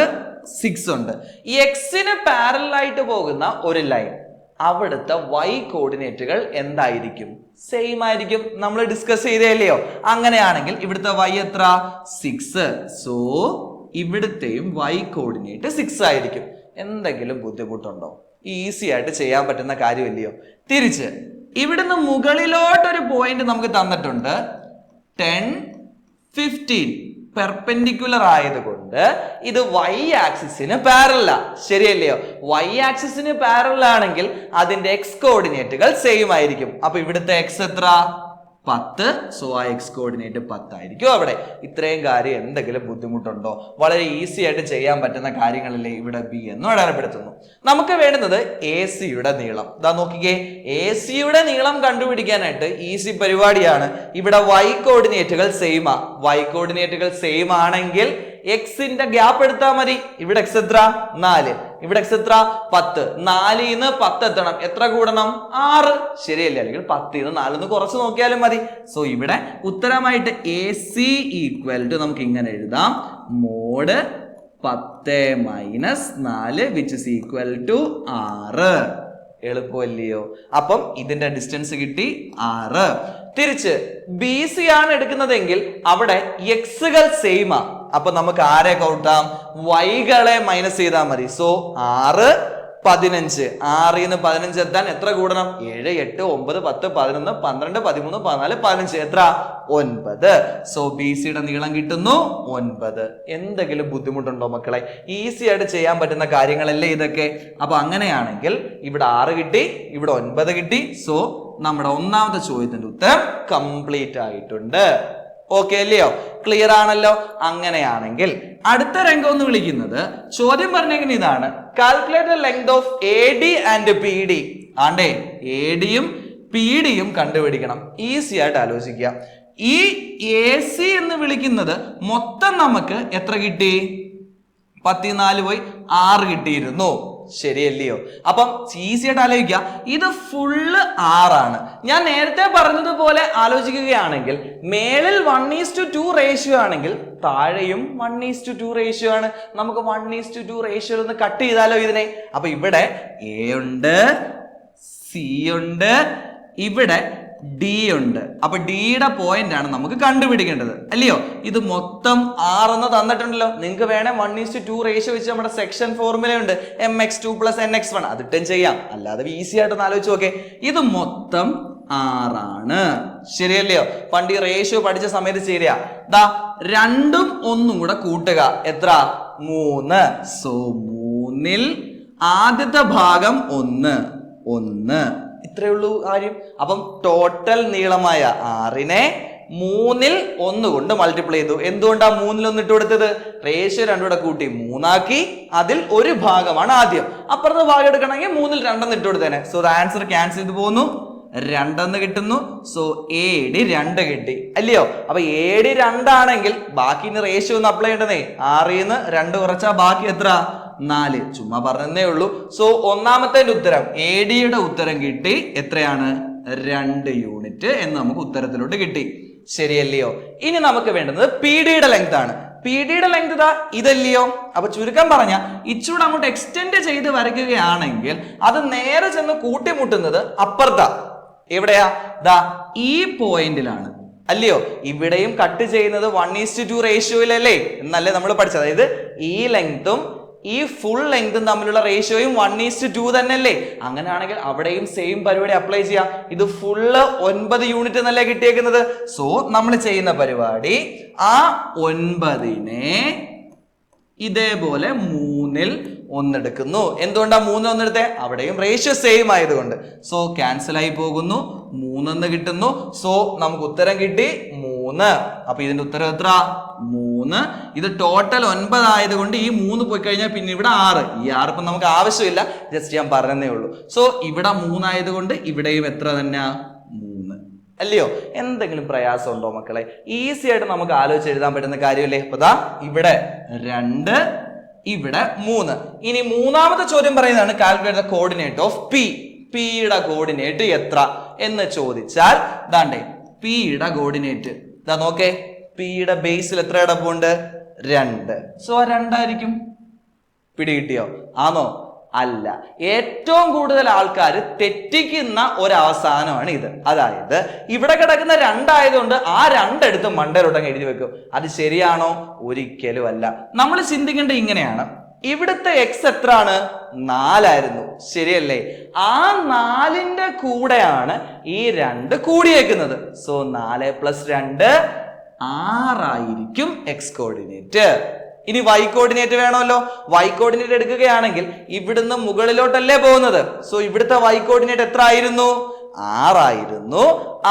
6 ഉണ്ട്. ഈ എക്സിന് പാരലൽ ആയിട്ട് പോകുന്ന ഒരു ലൈൻ, അവിടുത്തെ y കോർഡിനേറ്റുകൾ എന്തായിരിക്കും? സെയിം ആയിരിക്കും. നമ്മൾ ഡിസ്കസ് ചെയ്തല്ലയോ. അങ്ങനെയാണെങ്കിൽ ഇവിടുത്തെ y എത്ര? 6. സോ ഇവിടുത്തെയും y കോർഡിനേറ്റ് 6 ആയിരിക്കും. എന്തെങ്കിലും ബുദ്ധിമുട്ടുണ്ടോ? ഈസി ആയിട്ട് ചെയ്യാൻ പറ്റുന്ന കാര്യമല്ലയോ. തിരിച്ച് ഇവിടുന്ന് മുകളിലോട്ടൊരു പോയിന്റ് നമുക്ക് തന്നിട്ടുണ്ട്, 10, 15 പെർപെൻഡിക്കുലർ ആയതുകൊണ്ട് ഇത് y ആക്സിസിന് പാരലൽ ആ, ശരിയല്ലയോ? y ആക്സിസിന് പാരലൽ ആണെങ്കിൽ അതിന്റെ x കോർഡിനേറ്റുകൾ സെയിം ആയിരിക്കും. അപ്പൊ ഇവിടുത്തെ x എത്ര? 10. സോ ആ x കോർഡിനേറ്റ് 10 ആയിരിക്കും അവിടെ. ഇത്രയും കാര്യം എന്തെങ്കിലും ബുദ്ധിമുട്ടുണ്ടോ? വളരെ ഈസി ആയിട്ട് ചെയ്യാൻ പറ്റുന്ന കാര്യങ്ങളല്ലേ. ഇവിടെ B എന്ന് അടയാളപ്പെടുത്തുന്നു. നമുക്ക് വേണ്ടുന്നത് AC-യുടെ നീളം. ഇതാ നോക്കിക്കേ, AC-യുടെ നീളം കണ്ടുപിടിക്കാനായിട്ട് ഈസി പരിപാടിയാണ്. ഇവിടെ y കോർഡിനേറ്റുകൾ സെയിം ആ. y കോർഡിനേറ്റുകൾ സെയിം ആണെങ്കിൽ എക്സിന്റെ ഗ്യാപ്പ് എടുത്താൽ മതി. ഇവിടെ x എത്ര? 4. ഇവിടെ x എത്ര? 10. 4-ന്ന് 10 എത്തണം. എത്ര കൂടണം? 6. ശരിയല്ലേ? അല്ലെങ്കിൽ 10-ന്ന് 4 കുറച്ച് നോക്കിയാലും മതി. സോ ഇവിടെ ഉത്തരമായിട്ട് AC ഈക്വൽ ടു നമുക്ക് ഇങ്ങനെ എഴുതാം, mod 10 - 4 which is equal to 6. എളുപ്പമല്ലയോ? അപ്പം ഇതിന്റെ ഡിസ്റ്റൻസ് കിട്ടി 6. തിരിച്ച് BC ആണ് എടുക്കുന്നതെങ്കിൽ അവിടെ എക്സുകൾ സെയിം ആ. അപ്പൊ നമുക്ക് ആരെ കൂട്ടാം? വൈകളെ മൈനസ് ചെയ്താൽ മതി. സോ 6, 15. 6-ന്ന് 15 എത്താൻ എത്ര കൂടണം? 7, 8, 9, 10, 11, 12, 13, 14, 15. എത്ര? 9. സോ BC-യുടെ നീളം കിട്ടുന്നു 9. എന്തെങ്കിലും ബുദ്ധിമുട്ടുണ്ടോ മക്കളെ? ഈസി ആയിട്ട് ചെയ്യാൻ പറ്റുന്ന കാര്യങ്ങളല്ലേ ഇതൊക്കെ. അപ്പൊ അങ്ങനെയാണെങ്കിൽ ഇവിടെ 6 കിട്ടി, ഇവിടെ 9 കിട്ടി. സോ നമ്മുടെ ഒന്നാമത്തെ ചോദ്യത്തിന്റെ ഉത്തരം കംപ്ലീറ്റ് ആയിട്ടുണ്ട്. ഓക്കെ അല്ലയോ? ക്ലിയർ ആണല്ലോ? അങ്ങനെയാണെങ്കിൽ അടുത്ത രംഗം എന്ന് വിളിക്കുന്നത്, ചോദ്യം പറഞ്ഞെങ്കിൽ ഇതാണ്, calculate the length of AD and PD. ആണ്ടേ AD-യും PD-യും കണ്ടുപിടിക്കണം. ഈസി ആയിട്ട് ആലോചിക്കുക. ഈ AC എന്ന് വിളിക്കുന്നത് മൊത്തം നമുക്ക് എത്ര കിട്ടി? 14 പോയി 6 കിട്ടിയിരുന്നു, ശരിയല്ലയോ? അപ്പം ഈസി ആയിട്ട് ആലോചിക്കുക, ഇത് ഫുള്ള് 6 ആണ്. ഞാൻ നേരത്തെ പറഞ്ഞതുപോലെ ആലോചിക്കുകയാണെങ്കിൽ മേളിൽ 1:2 റേഷ്യോ ആണെങ്കിൽ താഴെയും 1:2 റേഷ്യോ ആണ്. നമുക്ക് 1:2 റേഷ്യോ ഒന്ന് കട്ട് ചെയ്താലോ ഇതിനെ? അപ്പൊ ഇവിടെ എ ഉണ്ട്, സി ഉണ്ട്, ഇവിടെ ഡി ഉണ്ട്. അപ്പൊ ഡിയുടെ പോയിന്റ് ആണ് നമുക്ക് കണ്ടുപിടിക്കേണ്ടത്, അല്ലയോ? ഇത് മൊത്തം 6 എന്ന് തന്നിട്ടുണ്ടല്ലോ. നിങ്ങൾക്ക് വേണേ 1:2 റേഷ്യോ വെച്ച് നമ്മുടെ സെക്ഷൻ ഫോർമുല ഉണ്ട്, mx2 + nx1, അതിട്ടും ചെയ്യാം. അല്ലാതെ ഈസി ആയിട്ടൊന്ന് ആലോചിച്ച് നോക്കേ. ഇത് മൊത്തം 6 ആണ്, ശരിയല്ലയോ? പണ്ട് ഈ റേഷ്യോ പഠിച്ച സമയത്ത് ശരിയാ. ദാ 2ഉം 1ഉം കൂടെ കൂട്ടുക, എത്ര? 3. സോ 3ൽ ആദ്യത്തെ ഭാഗം 1. ഇത്രയേ ഉള്ളൂ കാര്യം. അപ്പം ടോട്ടൽ നീളമായ 6നെ 3ൽ 1 കൊണ്ട് മൾട്ടിപ്ലൈ ചെയ്തു. എന്തുകൊണ്ടാ 3ൽ 1 ഇട്ട് കൊടുത്തത്? റേഷ്യോ 2 കൂടെ കൂട്ടി 3 ആക്കി. അതിൽ ഒരു ഭാഗമാണ് ആദ്യം. അപ്പുറത്തെ ഭാഗം എടുക്കണമെങ്കിൽ 3ൽ 2 ഇട്ട് കൊടുത്തേനെ. സോ ദ ആൻസർ ക്യാൻസൽ ചെയ്ത് പോകുന്നു, 2 കിട്ടുന്നു. സോ AD 2 കിട്ടി, അല്ലയോ? അപ്പൊ AD 2 ആണെങ്കിൽ ബാക്കി ഇനി റേഷ്യോ ഒന്ന് അപ്ലൈ ചെയ്യണ്ടേ. 6ന്ന് 2 കുറച്ചാ ബാക്കി എത്ര? 4. ചുമ്മാ പറഞ്ഞതേ ഉള്ളൂ. സോ ഒന്നാമത്തെ ഉത്തരം, ADയുടെ ഉത്തരം കിട്ടി. എത്രയാണ്? 2 യൂണിറ്റ് എന്ന് നമുക്ക് ഉത്തരത്തിലോട്ട് കിട്ടി, ശരിയല്ലയോ? ഇനി നമുക്ക് വേണ്ടുന്നത് PDയുടെ ലെങ്ത് ആണ്. PDയുടെ ലെങ്ത് ഇതാ ഇതല്ലയോ? അപ്പൊ ചുരുക്കം പറഞ്ഞ ഇച്ചൂടെ അങ്ങോട്ട് എക്സ്റ്റെൻഡ് ചെയ്ത് വരയ്ക്കുകയാണെങ്കിൽ അത് നേരെ ചെന്ന് കൂട്ടിമുട്ടുന്നത് അപ്പുറത്താ. എവിടെയാ? ദാ ഈ പോയിന്റിലാണ്, അല്ലയോ? ഇവിടെയും കട്ട് ചെയ്യുന്നത് 1:2 റേഷ്യോയിലല്ലേ എന്നല്ലേ നമ്മൾ പഠിച്ചത്. അതായത് ഈ ലെങ്തും ഈ ഫുൾ ലെങ്തും തമ്മിലുള്ള റേഷ്യോയും 1:2 തന്നെയല്ലേ? അങ്ങനെയാണെങ്കിൽ അവിടെയും സെയിം പരിപാടി അപ്ലൈ ചെയ്യാം. ഇത് ഫുള്ള് 9 യൂണിറ്റ് എന്നല്ലേ കിട്ടിയേക്കുന്നത്. സോ നമ്മൾ ചെയ്യുന്ന പരിപാടി, ആ 9നെ ഇതേപോലെ 3ൽ 1 എടുക്കുന്നു. എന്തുകൊണ്ടാ 3 1 എടുത്തേ? അവിടെയും റേഷ്യോ സെയിം ആയതുകൊണ്ട്. സോ ക്യാൻസൽ ആയി പോകുന്നു, 3 കിട്ടുന്നു. സോ നമുക്ക് ഉത്തരം കിട്ടി 3. അപ്പൊ ഇതിന്റെ ഉത്തരം എത്ര? 3. ഇത് ടോട്ടൽ 9 ആയതുകൊണ്ട് ഈ 3 പോയി കഴിഞ്ഞാൽ പിന്നെ ഇവിടെ 6. ഈ 6 ഇപ്പം നമുക്ക് ആവശ്യമില്ല, ജസ്റ്റ് ഞാൻ പറഞ്ഞതേ ഉള്ളൂ. സോ ഇവിടെ 3 ആയതുകൊണ്ട് ഇവിടെയും എത്ര തന്നെ? 3, അല്ലയോ? എന്തെങ്കിലും പ്രയാസം ഉണ്ടോ മക്കളെ? ഈസി ആയിട്ട് നമുക്ക് ആലോചിച്ച് എഴുതാൻ പറ്റുന്ന കാര്യമല്ലേ? അപ്പൊ ദാ ഇവിടെ 2, ഇവിടെ 3. ഇനി മൂന്നാമത്തെ ചോദ്യം പറയുന്നതാണ് calculate the coordinate of P. പിയുടെ കോർഡിനേറ്റ് എത്ര എന്ന് ചോദിച്ചാൽ ദാണ്ടേ പിയുടെ കോർഡിനേറ്റ് ഇതാ നോക്കേ. പിയുടെ ബേസിൽ എത്ര കിടപ്പുണ്ട്? 2. സോ 2 ആയിരിക്കും. പിടി കിട്ടിയോ? ആണോ? അല്ല. ഏറ്റവും കൂടുതൽ ആൾക്കാർ തെറ്റിക്കുന്ന ഒരവസാനമാണ് ഇത്. അതായത് ഇവിടെ കിടക്കുന്ന 2 ആയതുകൊണ്ട് ആ 2 എടുത്ത് മണ്ടയിലോട്ടങ്ങ് എഴുതി വെക്കും. അത് ശരിയാണോ? ഒരിക്കലും അല്ല. നമ്മൾ ചിന്തിക്കേണ്ടത് ഇങ്ങനെയാണ്, ഇവിടുത്തെ എക്സ് എത്രയാണ്? 4 ആയിരുന്നു, ശരിയല്ലേ? ആ 4ന്റെ കൂടെയാണ് ഈ 2 കൂടിയേക്കുന്നത്. സോ 4 + 2 6 ആയിരിക്കും എക്സ് കോർഡിനേറ്റ്. ഇനി വൈ കോർഡിനേറ്റ് വേണമല്ലോ. വൈ കോർഡിനേറ്റ് എടുക്കുകയാണെങ്കിൽ ഇവിടുന്ന് മുകളിലോട്ടല്ലേ പോകുന്നത്. സോ ഇവിടുത്തെ വൈ കോർഡിനേറ്റ് എത്ര ആയിരുന്നു? 6 ആയിരുന്നു.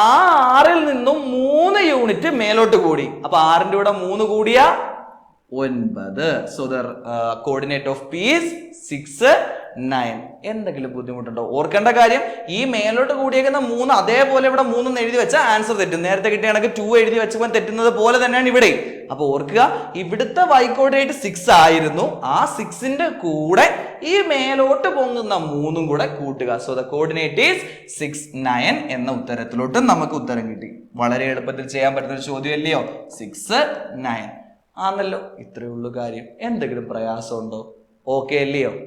ആ 6ൽ നിന്നും 3 യൂണിറ്റ് മേലോട്ട് കൂടി. അപ്പൊ 6ന്റെ കൂടെ 3 കൂടിയ 9. So the coordinate of P is 6, 9. എന്തെങ്കിലും ബുദ്ധിമുട്ടുണ്ടോ? ഓർക്കേണ്ട കാര്യം, ഈ മേലോട്ട് കൂടിയേക്കുന്ന 3 അതേപോലെ ഇവിടെ 3 എഴുതി വെച്ചാൽ ആൻസർ തെറ്റും. നേരത്തെ കിട്ടിയാണെങ്കിൽ 2 എഴുതി വെച്ചപ്പോൾ തെറ്റുന്നത് പോലെ തന്നെയാണ് ഇവിടെ. അപ്പൊ ഓർക്കുക, ഇവിടുത്തെ വൈ കോർഡിനേറ്റ് 6 ആയിരുന്നു. ആ 6ന്റെ കൂടെ ഈ മേലോട്ട് പൊങ്ങുന്ന 3 കൂടെ കൂട്ടുക. സോ ദ കോർഡിനേറ്റ് ഈസ് 6, 9 എന്ന ഉത്തരത്തിലോട്ട് നമുക്ക് ഉത്തരം കിട്ടി. വളരെ എളുപ്പത്തിൽ ചെയ്യാൻ പറ്റുന്ന ഒരു ചോദ്യം അല്ലയോ? 6, 9 ആണല്ലോ. ഇത്രയേ ഉള്ളൂ കാര്യം. എന്തെങ്കിലും പ്രയാസം ഉണ്ടോ? ഓക്കെ അല്ലയോ?